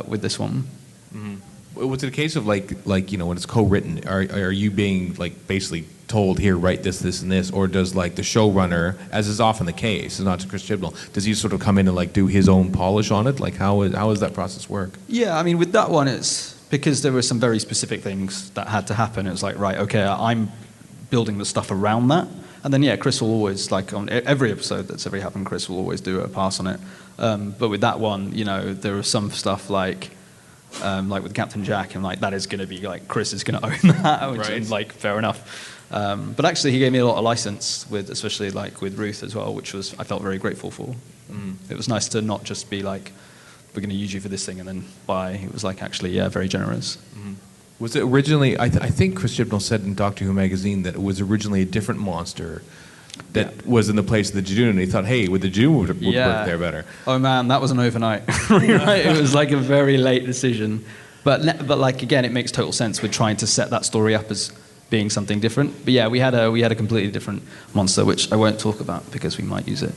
with this one. Mm-hmm. Was it a case of like when it's co-written, are you being like basically told, here, write this, this, and this, or does like the showrunner, as is often the case, and not to Chris Chibnall, does he sort of come in and like do his own polish on it? Like, how does that process work? Yeah, I mean, with that one, it's because there were some very specific things that had to happen. It was like, right, okay, I'm building the stuff around that. And then, Chris will always, like, on every episode that's ever happened, Chris will always do a pass on it. But with that one, there was some stuff like with Captain Jack, and like, that is going to be, like, Chris is going to own that, which is, like, fair enough. But actually, he gave me a lot of license, especially, like, with Ruth as well, which I felt very grateful for. It was nice to not just be like, we're going to use you for this thing, and then bye. It was, like, actually, very generous. Was it originally, I think Chris Chibnall said in Doctor Who magazine that it was originally a different monster that was in the place of the Jadoon, and he thought, hey, would the Jadoon would work there better? Oh man, that was an overnight. Right? It was like a very late decision. But like, again, it makes total sense with trying to set that story up as being something different. But yeah, we had a completely different monster, which I won't talk about because we might use it.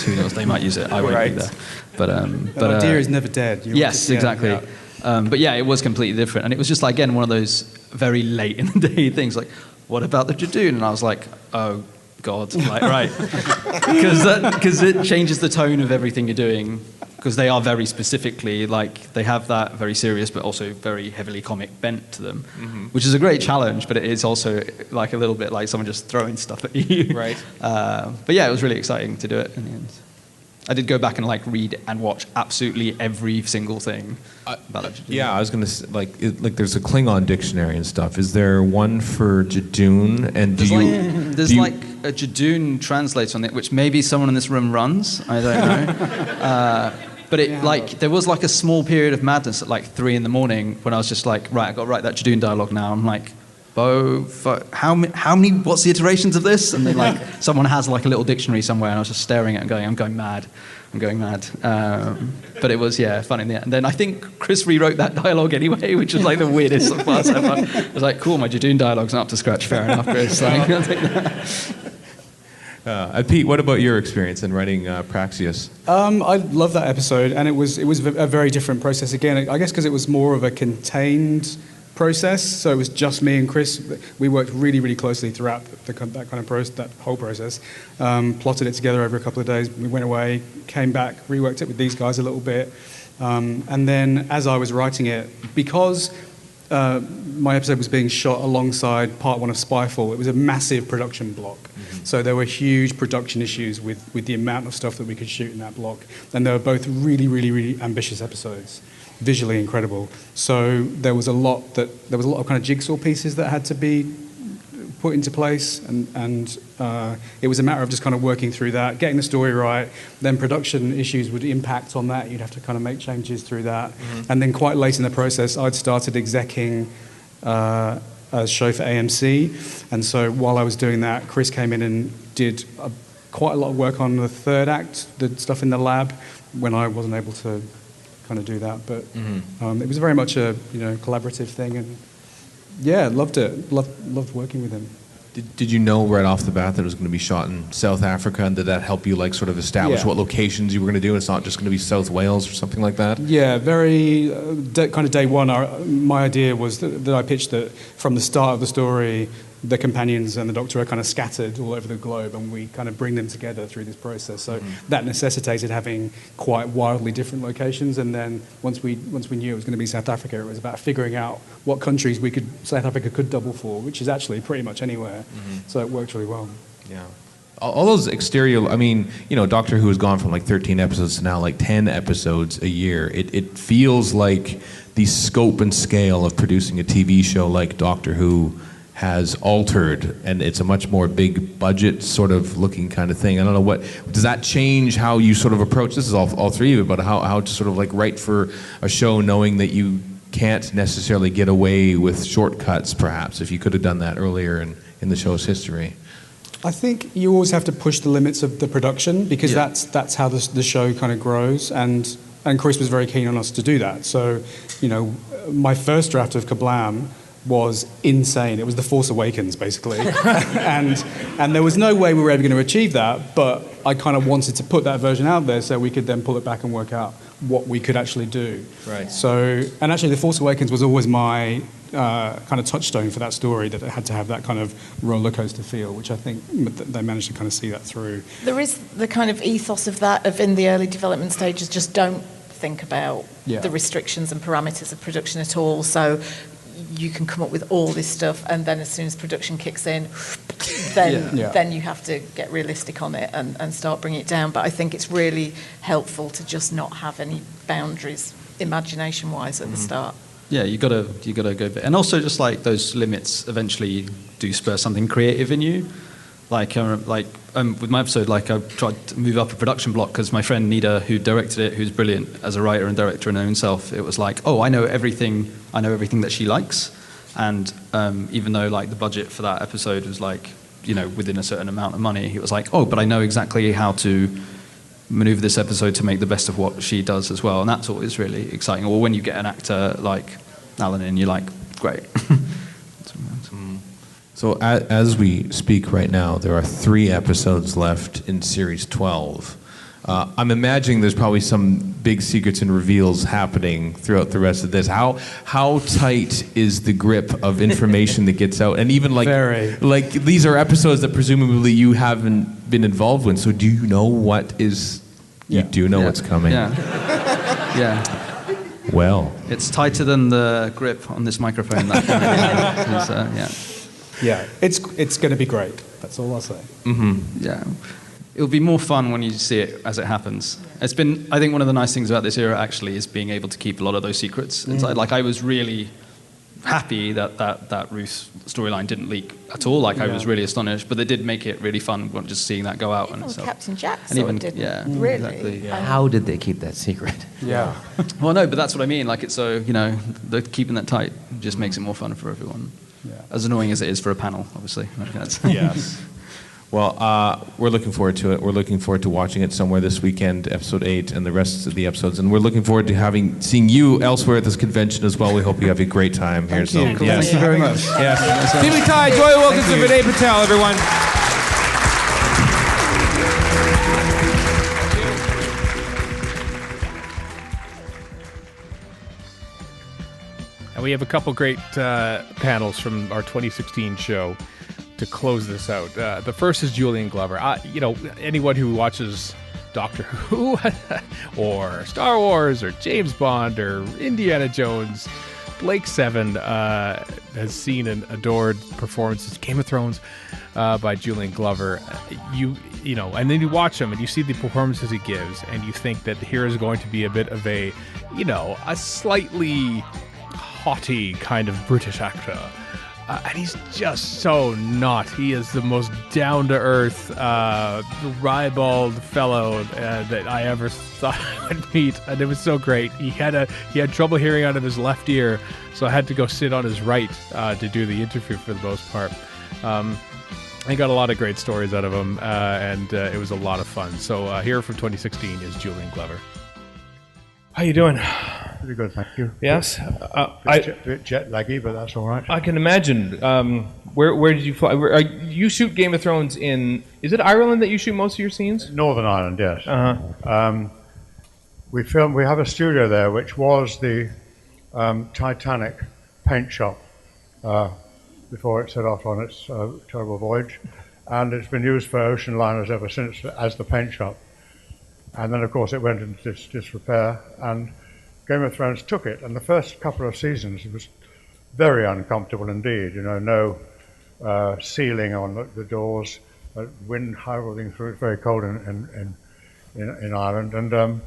Who knows? They might use it. I won't be there. But the idea is never dead. Yes, exactly. Yeah. But yeah, it was completely different, and it was just like, again, one of those very late in the day things. Like, what about the Jadoon? And I was like, oh God, like, right, because it changes the tone of everything you're doing. Because they are very specifically, like, they have that very serious but also very heavily comic bent to them, which is a great challenge, but it is also like a little bit like someone just throwing stuff at you. Right. But yeah, it was really exciting to do it in the end. I did go back and like read and watch absolutely every single thing about it. Yeah, I was going to like there's a Klingon dictionary and stuff. Is there one for Jadoon? And there's a Jadoon translator on it, which maybe someone in this room runs. I don't know. But there was like a small period of madness at like 3 a.m. when I was just like, right, I got to write that Jadoon dialogue now. I'm like, how many? What's the iterations of this? And then like someone has like a little dictionary somewhere, and I was just staring at it and going, I'm going mad. But it was fun in the end. And then I think Chris rewrote that dialogue anyway, which was like the weirdest part ever. I was like, cool, my Jadoon dialogue's not up to scratch. Fair enough, Chris. Like, I'll take that. And Pete, what about your experience in writing Praxeus? I love that episode, and it was a very different process again. I guess because it was more of a contained process, so it was just me and Chris. We worked really, really closely throughout that whole process. Plotted it together over a couple of days. We went away, came back, reworked it with these guys a little bit, and then as I was writing it, because my episode was being shot alongside part one of Spyfall, it was a massive production block. Mm-hmm. So there were huge production issues with the amount of stuff that we could shoot in that block, and they were both really, really, really ambitious episodes. Visually incredible. So there was a lot of kind of jigsaw pieces that had to be put into place, and it was a matter of just kind of working through that, getting the story right. Then production issues would impact on that. You'd have to kind of make changes through that. Mm-hmm. And then quite late in the process, I'd started execing a show for AMC, and so while I was doing that, Chris came in and did quite a lot of work on the third act, the stuff in the lab, when I wasn't able to kind of do that, but it was very much a collaborative thing, and loved it. Loved working with him. Did you know right off the bat that it was going to be shot in South Africa, and did that help you like sort of establish what locations you were going to do? It's not just going to be South Wales or something like that. Yeah, very kind of day one. My idea was that I pitched that from the start of the story, the companions and the Doctor are kind of scattered all over the globe, and we kind of bring them together through this process. So that necessitated having quite wildly different locations. And then once we knew it was going to be South Africa, it was about figuring out what countries South Africa could double for, which is actually pretty much anywhere. So it worked really well. Yeah. All those exterior, I mean, Doctor Who has gone from like 13 episodes to now like 10 episodes a year. It feels like the scope and scale of producing a TV show like Doctor Who has altered, and it's a much more big budget sort of looking kind of thing. I don't know, does that change how you sort of approach, this is all three of you, but how to sort of like write for a show knowing that you can't necessarily get away with shortcuts, perhaps, if you could have done that earlier in the show's history? I think you always have to push the limits of the production, because that's how the show kind of grows, and Chris was very keen on us to do that. So, my first draft of Kablam was insane. It was The Force Awakens, basically. and there was no way we were ever going to achieve that, but I kind of wanted to put that version out there so we could then pull it back and work out what we could actually do. Right. So, and actually The Force Awakens was always my kind of touchstone for that story, that it had to have that kind of roller coaster feel, which I think they managed to kind of see that through. There is the kind of ethos of that, of in the early development stages, just don't think about the restrictions and parameters of production at all. So you can come up with all this stuff, and then as soon as production kicks in, then you have to get realistic on it and start bringing it down. But I think it's really helpful to just not have any boundaries, imagination-wise, at the start. Yeah, you gotta go bit, and also just like those limits eventually do spur something creative in you. With my episode, I tried to move up a production block because my friend Nida, who directed it, who's brilliant as a writer and director in her own self, it was like, I know everything that she likes, and even though the budget for that episode was within a certain amount of money, it was like, but I know exactly how to maneuver this episode to make the best of what she does as well, and that's always really exciting. Or when you get an actor like Alan in, you're like, great. So as we speak right now, there are 3 episodes left in Series 12. I'm imagining there's probably some big secrets and reveals happening throughout the rest of this. How tight is the grip of information that gets out? And even these are episodes that presumably you haven't been involved with. So do you know what is? You do know what's coming. Yeah. Well, it's tighter than the grip on this microphone. Yeah, it's going to be great. That's all I'll say. Mm-hmm. Yeah, it'll be more fun when you see it as it happens. It's been, I think, one of the nice things about this era actually is being able to keep a lot of those secrets. It's I was really happy that Ruth storyline didn't leak at all. I was really astonished, but they did make it really fun just seeing that go out. Even Captain Jack didn't. Really. Exactly. Yeah. How did they keep that secret? Yeah. Well, no, but that's what I mean. It's so they're keeping that tight just makes it more fun for everyone. Yeah. As annoying as it is for a panel, obviously. Yes. Well, we're looking forward to it. We're looking forward to watching it somewhere this weekend, episode 8, and the rest of the episodes. And we're looking forward to seeing you elsewhere at this convention as well. We hope you have a great time here. Thank you very much. Yes. McTighe, Joy Wilkinson, Vinay Patel, everyone. And we have a couple great panels from our 2016 show to close this out. The first is Julian Glover. Anyone who watches Doctor Who or Star Wars or James Bond or Indiana Jones, Blake Seven has seen and adored performances. Game of Thrones by Julian Glover. And then you watch him and you see the performances he gives, and you think that here is going to be a bit of a slightly haughty kind of British actor. And he's just so not. He is the most down-to-earth, ribald fellow that I ever thought I would meet, and it was so great. He had trouble hearing out of his left ear, so I had to go sit on his right to do the interview for the most part. I got a lot of great stories out of him, and it was a lot of fun. So here from 2016 is Julian Glover. How you doing? Pretty good, thank you. Yes? Bit jet laggy, but that's all right. I can imagine. Where did you fly? You shoot Game of Thrones in... Is it Ireland that you shoot most of your scenes? Northern Ireland, yes. Uh-huh. We have a studio there, which was the Titanic paint shop before it set off on its terrible voyage. And it's been used for ocean liners ever since as the paint shop. And then, of course, it went into disrepair, and Game of Thrones took it. And the first couple of seasons, it was very uncomfortable indeed. No ceiling on the doors, wind howling through. It's very cold in Ireland. And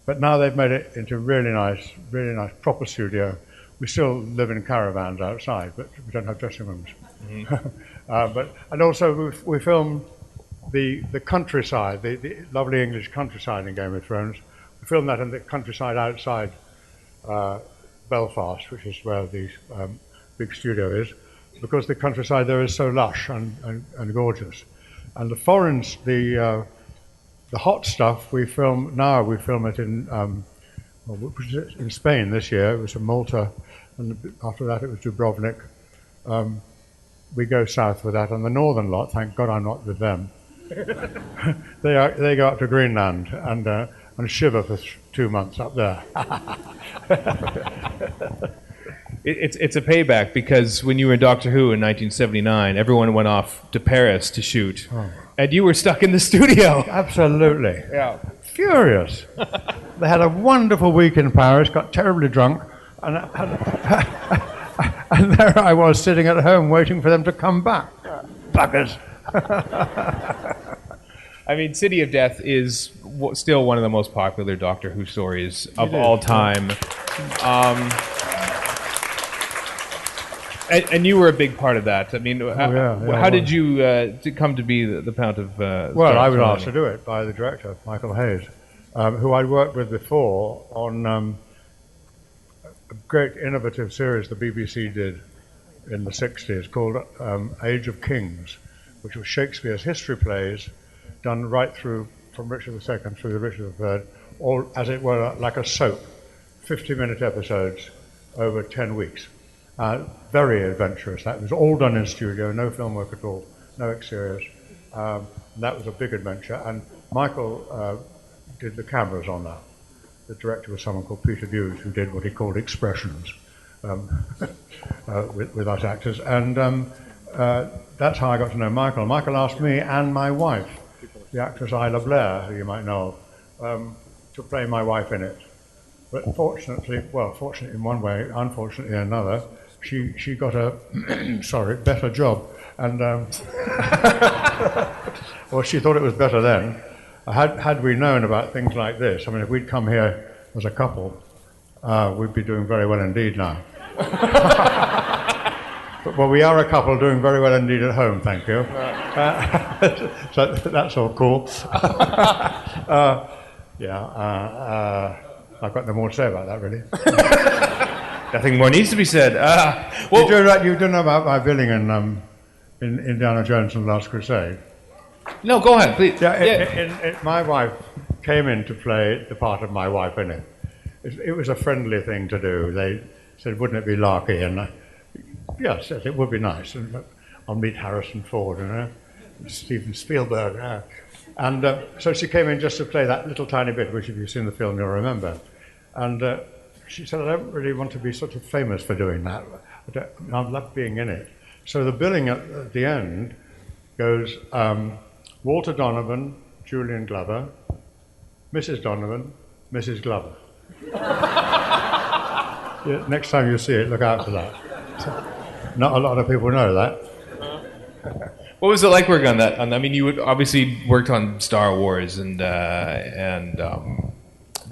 but now they've made it into really nice proper studio. We still live in caravans outside, but we don't have dressing rooms. Mm-hmm. And also we film the countryside, the lovely English countryside in Game of Thrones. We filmed that in the countryside outside Belfast, which is where the big studio is, because the countryside there is so lush and gorgeous. And the foreigns, the hot stuff we film it in Spain this year. It was in Malta, and after that it was Dubrovnik. We go south with that, and the northern lot, thank God I'm not with them. They go up to Greenland and shiver for 2 months up there. It's a payback, because when you were in Doctor Who in 1979, everyone went off to Paris to shoot, and you were stuck in the studio. Absolutely. Yeah. Furious. They had a wonderful week in Paris, got terribly drunk, and there I was sitting at home waiting for them to come back. Buggers. I mean, City of Death is still one of the most popular Doctor Who stories of all time. And you were a big part of that. I mean, how did you come to be the Count of... Well, I was asked to do it by the director, Michael Hayes, who I'd worked with before on a great innovative series the BBC did in the 60s called Age of Kings, which was Shakespeare's history plays done right through from Richard II through to Richard III, all, as it were, like a soap, 50-minute episodes over 10 weeks. Very adventurous. That was all done in studio, no film work at all, no exteriors. That was a big adventure, and Michael did the cameras on that. The director was someone called Peter Davison, who did what he called expressions with us actors, and that's how I got to know Michael. Michael asked me and my wife, the actress Isla Blair, who you might know, to play my wife in it. But fortunately in one way, unfortunately in another, she got a better job, and well, she thought it was better then. Had we known about things like this, I mean, if we'd come here as a couple, we'd be doing very well indeed now. Well, we are a couple doing very well indeed at home, thank you. So that's all cool. I've got no more to say about that, really. Nothing more needs to be said. You do know about my billing in Indiana Jones and the Last Crusade? No, go ahead, please. My wife came in to play the part of my wife in it. It was a friendly thing to do. They said, wouldn't it be larky? And yes, it would be nice. And I'll meet Harrison Ford and Steven Spielberg. And so she came in just to play that little tiny bit, which if you've seen the film, you'll remember. And she said, I don't really want to be sort of famous for doing that. I love being in it. So the billing at the end goes Walter Donovan, Julian Glover, Mrs. Donovan, Mrs. Glover. Yeah, next time you see it, look out for that. Not a lot of people know that. What was it like working on that? I mean, you would obviously worked on Star Wars and the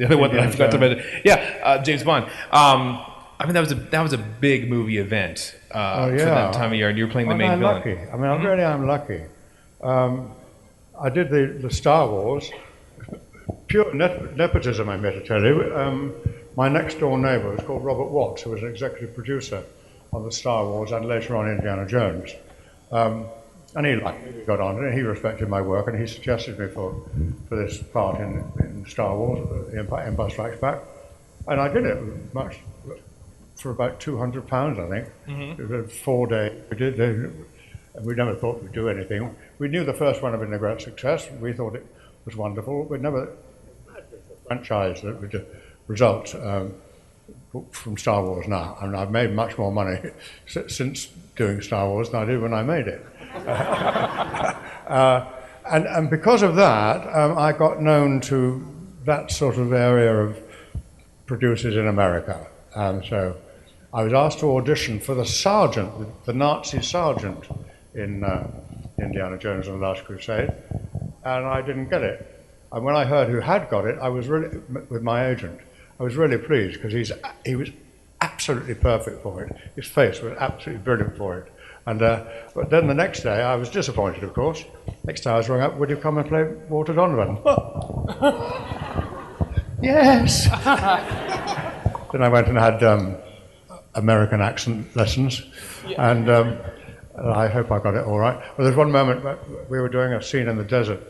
other one that I forgot to mention. Yeah, James Bond. I mean, that was a big movie event for that time of year, and you were playing the main villain. Lucky. I mean, I really am lucky. I did the Star Wars. Pure nepotism, I meant to tell you. My next door neighbour was called Robert Watts, who was an executive producer on the Star Wars and later on Indiana Jones. And he liked me, we got on, and he respected my work, and he suggested me for this part in Star Wars, Empire Strikes Back. And I did it for about £200, I think. Mm-hmm. It was a 4-day. We never thought we'd do anything. We knew the first one had been a great success. We thought it was wonderful. We'd never had a franchise that would result from Star Wars now. I mean, I've made much more money since doing Star Wars than I did when I made it. And because of that, I got known to that sort of area of producers in America. So I was asked to audition for the sergeant, the Nazi sergeant in Indiana Jones and the Last Crusade, and I didn't get it. And when I heard who had got it, I was really, with my agent, I was really pleased because he was absolutely perfect for it. His face was absolutely brilliant for it. And but then the next day, I was disappointed, of course. Next day I was rung up, would you come and play Walter Donovan? Yes! Then I went and had American accent lessons, and I hope I got it all right. Well, there's one moment we were doing a scene in the desert,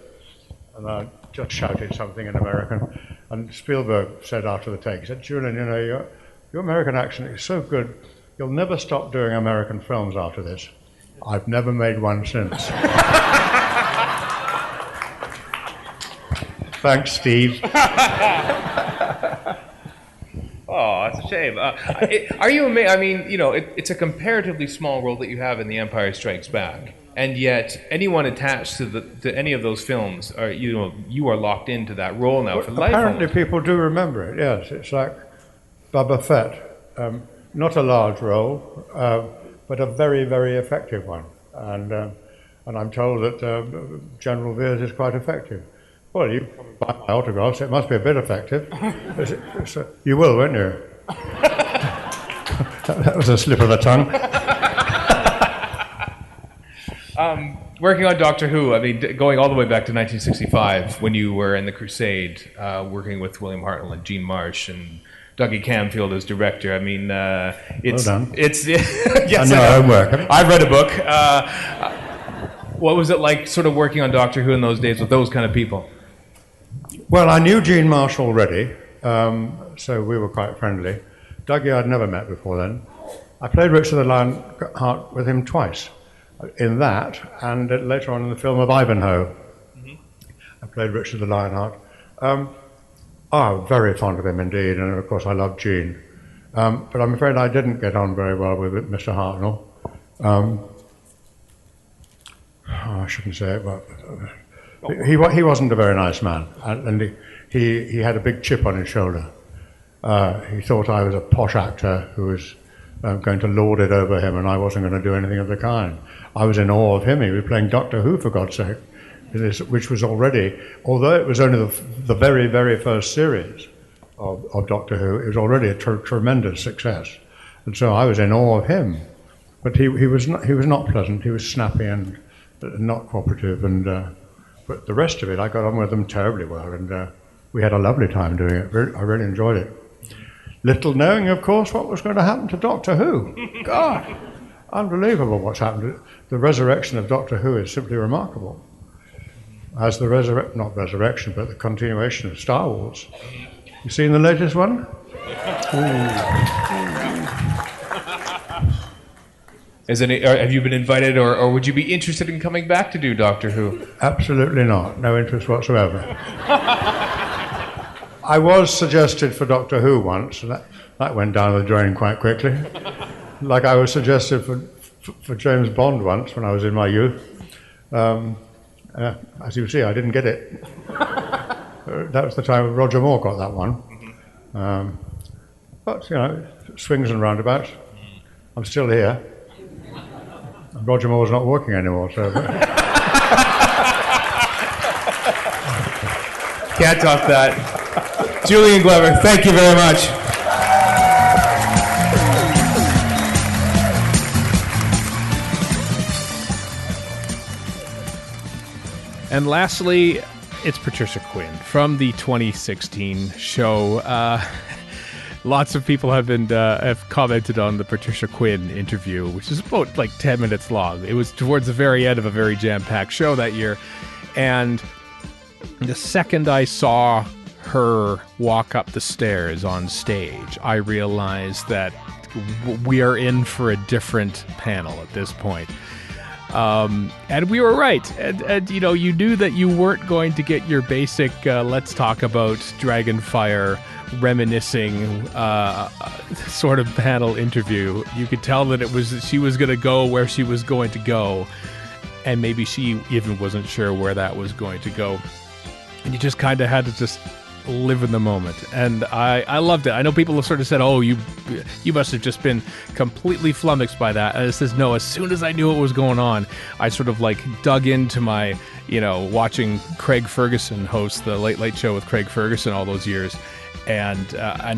and I just shouted something in American, and Spielberg said after the take, he said, Julian, you know, your American accent is so good, you'll never stop doing American films after this. I've never made one since. Thanks, Steve. Oh, that's a shame. Are you amazed? I mean, you know, it's a comparatively small role that you have in The Empire Strikes Back, and yet anyone attached to any of those films, you are locked into that role now for life. Apparently, people do remember it. Yes, it's like Boba Fett. Not a large role, but a very, very effective one. And I'm told that General Veers is quite effective. Well, you buy my autographs, it must be a bit effective. You will, won't you? That was a slip of the tongue. Working on Doctor Who, I mean, going all the way back to 1965, when you were in the Crusade, working with William Hartnell and Gene Marsh and Dougie Camfield as director. I mean, it's... Well done. It's yes, I know homework. I've read a book. What was it like sort of working on Doctor Who in those days with those kind of people? Well, I knew Gene Marsh already, so we were quite friendly. Dougie I'd never met before then. I played Richard the Lionheart with him twice, in that, and later on in the film of Ivanhoe. Mm-hmm. I played Richard the Lionheart. Very fond of him indeed, and of course I love Gene. But I'm afraid I didn't get on very well with Mr. Hartnell. I shouldn't say it, but he wasn't a very nice man, and he had a big chip on his shoulder. He thought I was a posh actor who was going to lord it over him, and I wasn't going to do anything of the kind. I was in awe of him. He was playing Doctor Who, for God's sake, which was already, although it was only the very, very first series of Doctor Who, it was already a tremendous success. And so I was in awe of him. But he was not pleasant. He was snappy and not cooperative. And but the rest of it, I got on with them terribly well, and we had a lovely time doing it. I really enjoyed it. Little knowing, of course, what was going to happen to Doctor Who. God, unbelievable what's happened. The resurrection of Doctor Who is simply remarkable. As the not resurrection, but the continuation of Star Wars. You seen the latest one? Have you been invited, or would you be interested in coming back to do Doctor Who? Absolutely not. No interest whatsoever. I was suggested for Doctor Who once, and that went down the drain quite quickly. Like I was suggested for James Bond once when I was in my youth. As you see, I didn't get it. That was the time Roger Moore got that one. But, swings and roundabouts. I'm still here. And Roger Moore's not working anymore, so... Can't top that. Julian Glover, thank you very much. And lastly, it's Patricia Quinn from the 2016 show. Lots of people have commented on the Patricia Quinn interview, which is about like 10 minutes long. It was towards the very end of a very jam-packed show that year. And the second I saw her walk up the stairs on stage, I realized that we are in for a different panel at this point. And we were right. And you knew that you weren't going to get your basic let's talk about Dragonfire reminiscing sort of panel interview. You could tell that she was going to go where she was going to go, and maybe she even wasn't sure where that was going to go. And you just kind of had to just live in the moment. And I loved it. I know people have sort of said, oh, you must have just been completely flummoxed by that. And it says, no, as soon as I knew what was going on, I sort of like dug into my, watching Craig Ferguson host the Late Late Show with Craig Ferguson all those years, and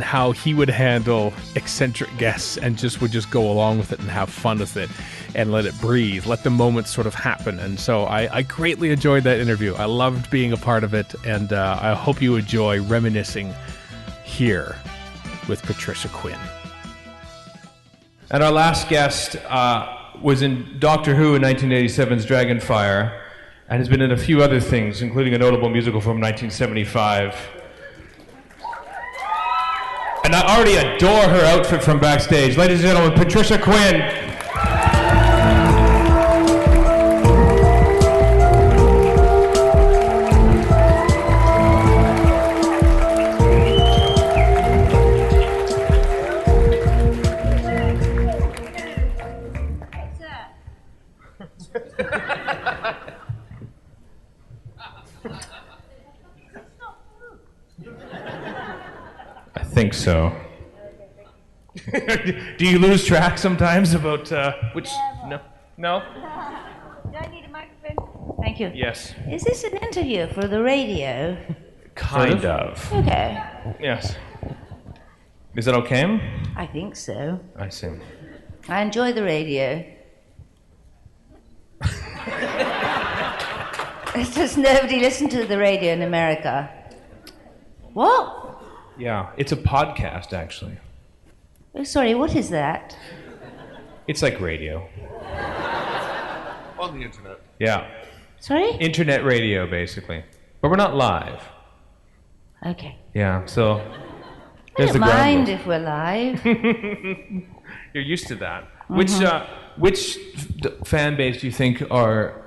how he would handle eccentric guests and would just go along with it and have fun with it and let it breathe, let the moments sort of happen. And so I greatly enjoyed that interview. I loved being a part of it, and I hope you enjoy reminiscing here with Patricia Quinn. And our last guest was in Doctor Who in 1987's Dragonfire, and has been in a few other things, including a notable musical from 1975. And I already adore her outfit from backstage. Ladies and gentlemen, Patricia Quinn. I think so. Do you lose track sometimes about which? No? Do I need a microphone? Thank you. Yes. Is this an interview for the radio? Kind of. Okay. Yes. Is that okay? I think so. I see. I enjoy the radio. It's just nobody listened to the radio in America. What? Yeah, it's a podcast, actually. Oh, sorry, what is that? It's like radio. On the internet. Yeah. Sorry? Internet radio, basically. But we're not live. Okay. Yeah, so... I don't mind if we're live. You're used to that. Which fan base do you think are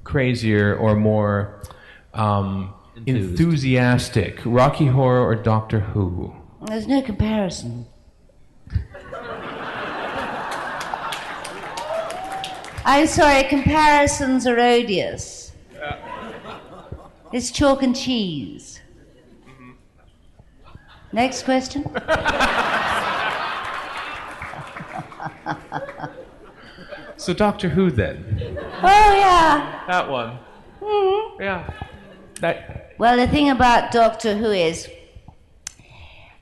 crazier or more enthusiastic? Rocky Horror or Doctor Who? There's no comparison. I'm sorry, comparisons are odious. It's chalk and cheese. Next question. So Doctor Who then? Oh, yeah. That one. Mm-hmm. Yeah. Well, the thing about Doctor Who is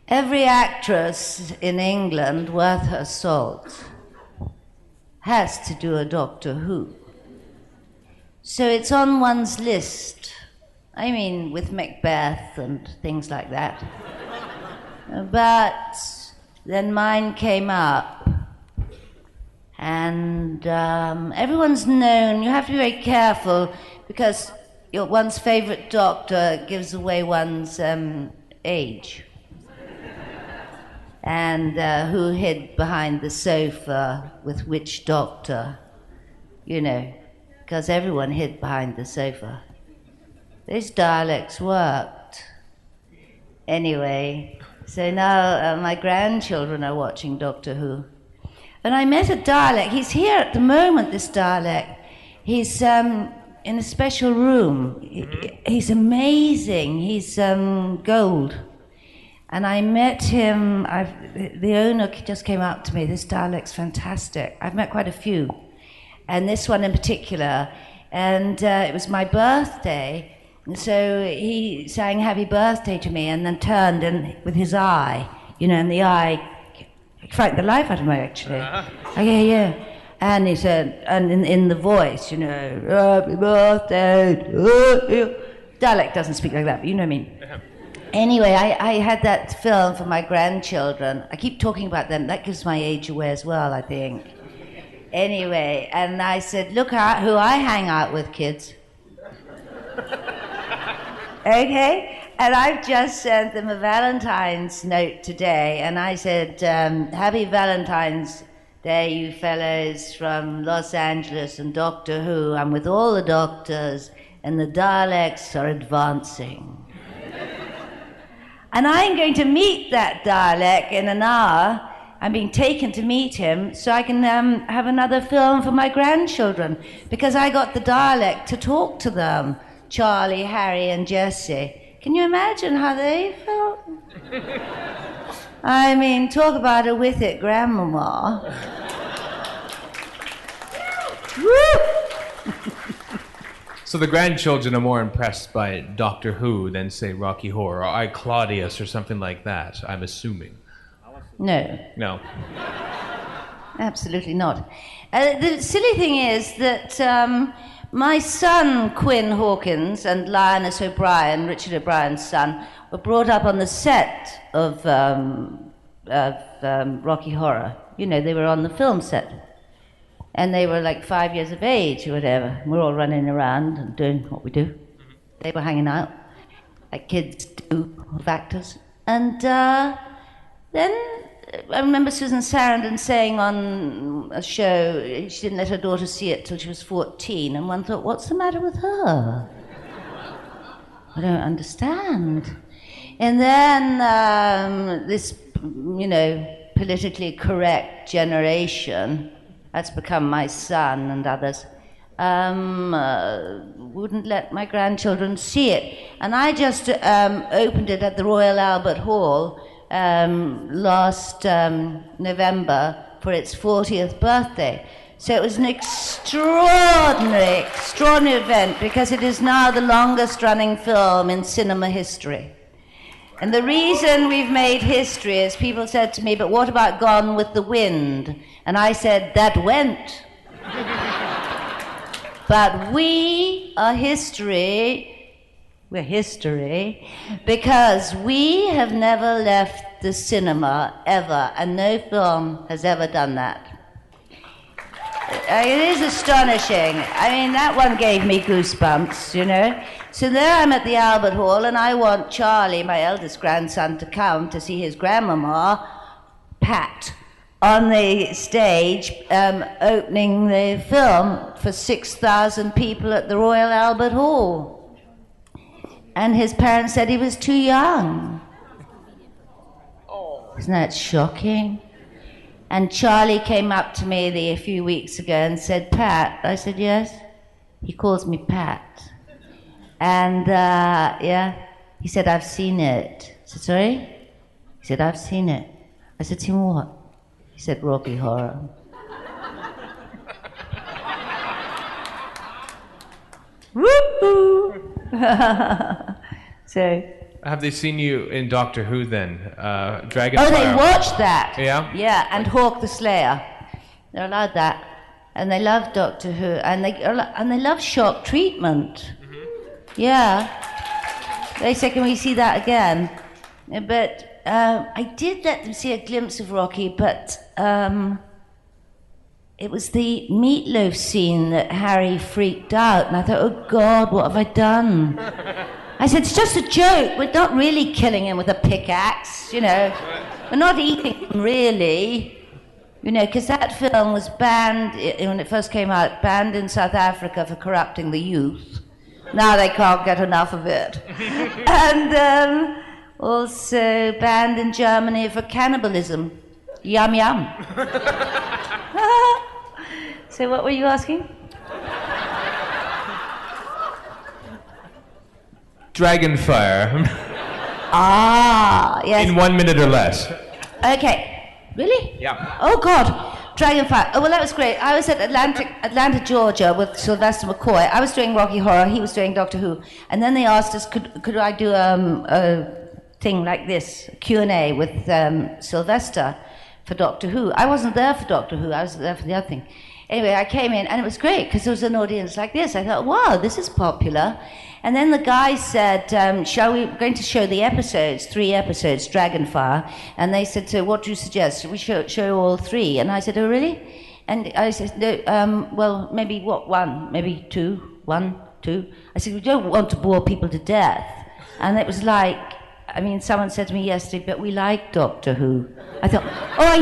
every actress in England worth her salt has to do a Doctor Who. So it's on one's list. I mean, with Macbeth and things like that. But then mine came up. And everyone's known, you have to be very careful because one's favorite doctor gives away one's age. And who hid behind the sofa with which doctor, because everyone hid behind the sofa. Those dialects worked. Anyway, So now my grandchildren are watching Doctor Who. And I met a Dalek. He's here at the moment, this Dalek. He's in a special room. He's amazing. He's gold. And I met him. The owner just came up to me. This Dalek's fantastic. I've met quite a few. And this one in particular. And it was my birthday. So he sang happy birthday to me and then turned with his eye, and the eye frightened the life out of me, actually. Yeah. And he said, and in the voice, happy birthday. Dalek doesn't speak like that, but you know what I mean. Anyway, I had that film for my grandchildren. I keep talking about them. That gives my age away as well, I think. Anyway, and I said, look who I hang out with, kids. Okay? And I've just sent them a Valentine's note today, and I said, happy Valentine's Day, you fellows from Los Angeles and Doctor Who. I'm with all the doctors, and the Daleks are advancing. And I'm going to meet that Dalek in an hour. I'm being taken to meet him so I can have another film for my grandchildren, because I got the Dalek to talk to them. Charlie, Harry, and Jessie. Can you imagine how they felt? I mean, talk about a with it grandmama. So the grandchildren are more impressed by Doctor Who than, say, Rocky Horror, or I, Claudius, or something like that, I'm assuming. No. No. Absolutely not. The silly thing is that my son, Quinn Hawkins, and Lioness O'Brien, Richard O'Brien's son, were brought up on the set of Rocky Horror. They were on the film set. And they were like 5 years of age or whatever. We're all running around and doing what we do. They were hanging out, like kids do, with actors. And then I remember Susan Sarandon saying on a show she didn't let her daughter see it till she was 14, and one thought, what's the matter with her? I don't understand. And then this, politically correct generation, that's become my son and others, wouldn't let my grandchildren see it. And I just opened it at the Royal Albert Hall last November for its 40th birthday. So it was an extraordinary event, because it is now the longest running film in cinema history. And the reason we've made history is people said to me, but what about Gone with the Wind? And I said, that went. But we are history. We're history because we have never left the cinema ever, and no film has ever done that. It is astonishing. I mean, that one gave me goosebumps, So there I'm at the Albert Hall, and I want Charlie, my eldest grandson, to come to see his grandmama, Pat, on the stage opening the film for 6,000 people at the Royal Albert Hall. And his parents said he was too young. Isn't that shocking? And Charlie came up to me a few weeks ago and said, Pat. I said, yes. He calls me Pat. And, he said, I've seen it. I said, sorry? He said, I've seen it. I said, seen what? He said, Rocky Horror. Whoop-hoo! So... Have they seen you in Doctor Who then? Dragonfire? Oh, they watched that. Yeah? Yeah, and Hawk the Slayer. They're allowed that. And they love Doctor Who. And they love shock treatment. Mm-hmm. Yeah. They say, can we see that again? But I did let them see a glimpse of Rocky, but it was the meatloaf scene that Harry freaked out. And I thought, oh, God, what have I done? I said, it's just a joke. We're not really killing him with a pickaxe, We're not eating him, really. Because that film was banned, when it first came out, banned in South Africa for corrupting the youth. Now they can't get enough of it. And Also banned in Germany for cannibalism. Yum, yum. So what were you asking? Dragonfire. Yes. In 1 minute or less. Okay. Really? Yeah. Oh, God. Dragonfire. Oh, well, that was great. I was at Atlanta, Georgia with Sylvester McCoy. I was doing Rocky Horror. He was doing Doctor Who. And then they asked us, could I do a thing like this, a Q&A with Sylvester for Doctor Who. I wasn't there for Doctor Who. I was there for the other thing. Anyway, I came in, and it was great, because there was an audience like this. I thought, wow, this is popular. And then the guy said, we're going to show the episodes, 3 episodes, Dragonfire. And they said, so what do you suggest? Should we show all 3? And I said, oh, really? And I said, no, well, maybe what, 1? Maybe 2? 1, 2? I said, we don't want to bore people to death. And it was like, I mean, someone said to me yesterday, but we like Doctor Who. I thought, oh, I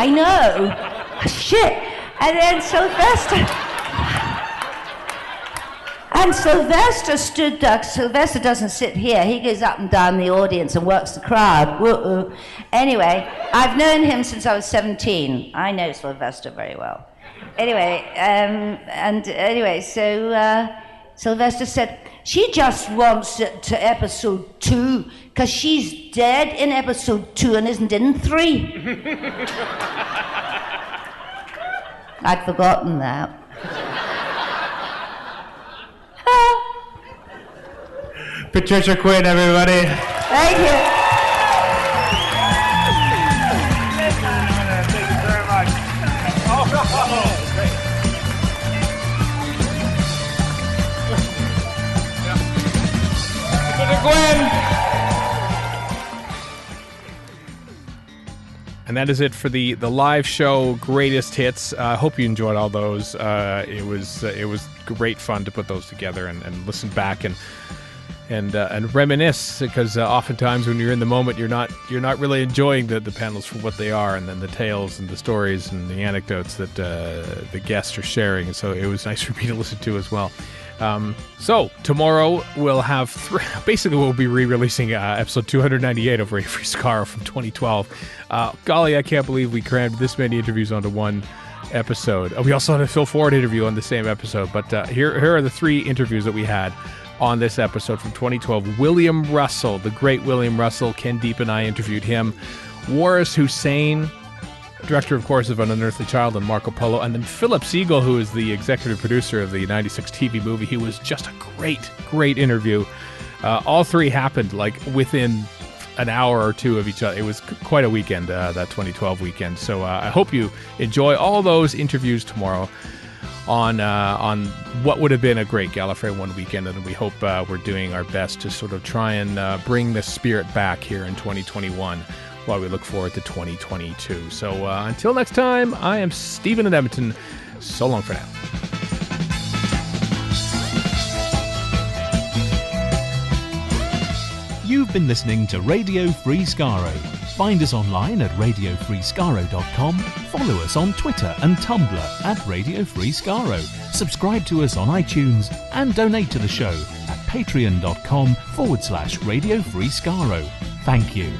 know. Shit. And then Sylvester stood up. Sylvester doesn't sit here. He goes up and down the audience and works the crowd. Woo-oo. Anyway, I've known him since I was 17. I know Sylvester very well. Anyway, so Sylvester said, she just wants it to episode 2 because she's dead in episode 2 and isn't in 3. I'd forgotten that. Patricia Quinn, everybody. Thank you. Thank you very much. Patricia Quinn. And that is it for the live show Greatest Hits. I hope you enjoyed all those. It was great fun to put those together and listen back and reminisce, because oftentimes when you're in the moment, you're not really enjoying the panels for what they are, and then the tales and the stories and the anecdotes that the guests are sharing. And so it was nice for me to listen to as well. So tomorrow we'll have basically we'll be re-releasing episode 298 of Radio Free Skaro from 2012. Golly, I can't believe we crammed this many interviews onto one episode. We also had a Phil Ford interview on the same episode, but here are the 3 interviews that we had on this episode from 2012. William Russell, the great William Russell. Ken Deep and I interviewed him. Waris Hussein, director, of course, of An Unearthly Child and Marco Polo, and then Philip Siegel, who is the executive producer of the 96 TV movie. He was just a great interview. All 3 happened like within an hour or 2 of each other. It was quite a weekend, that 2012 weekend. So I hope you enjoy all those interviews tomorrow on what would have been a great Gallifrey One weekend, and we hope we're doing our best to sort of try and bring the spirit back here in 2021 while we look forward to 2022. So until next time, I am Stephen in Edmonton. So long for now. You've been listening to Radio Free Skaro. Find us online at radiofreeskaro.com. Follow us on Twitter and Tumblr at Radio Free Skaro. Subscribe to us on iTunes and donate to the show at patreon.com/Radio Free Skaro. Thank you.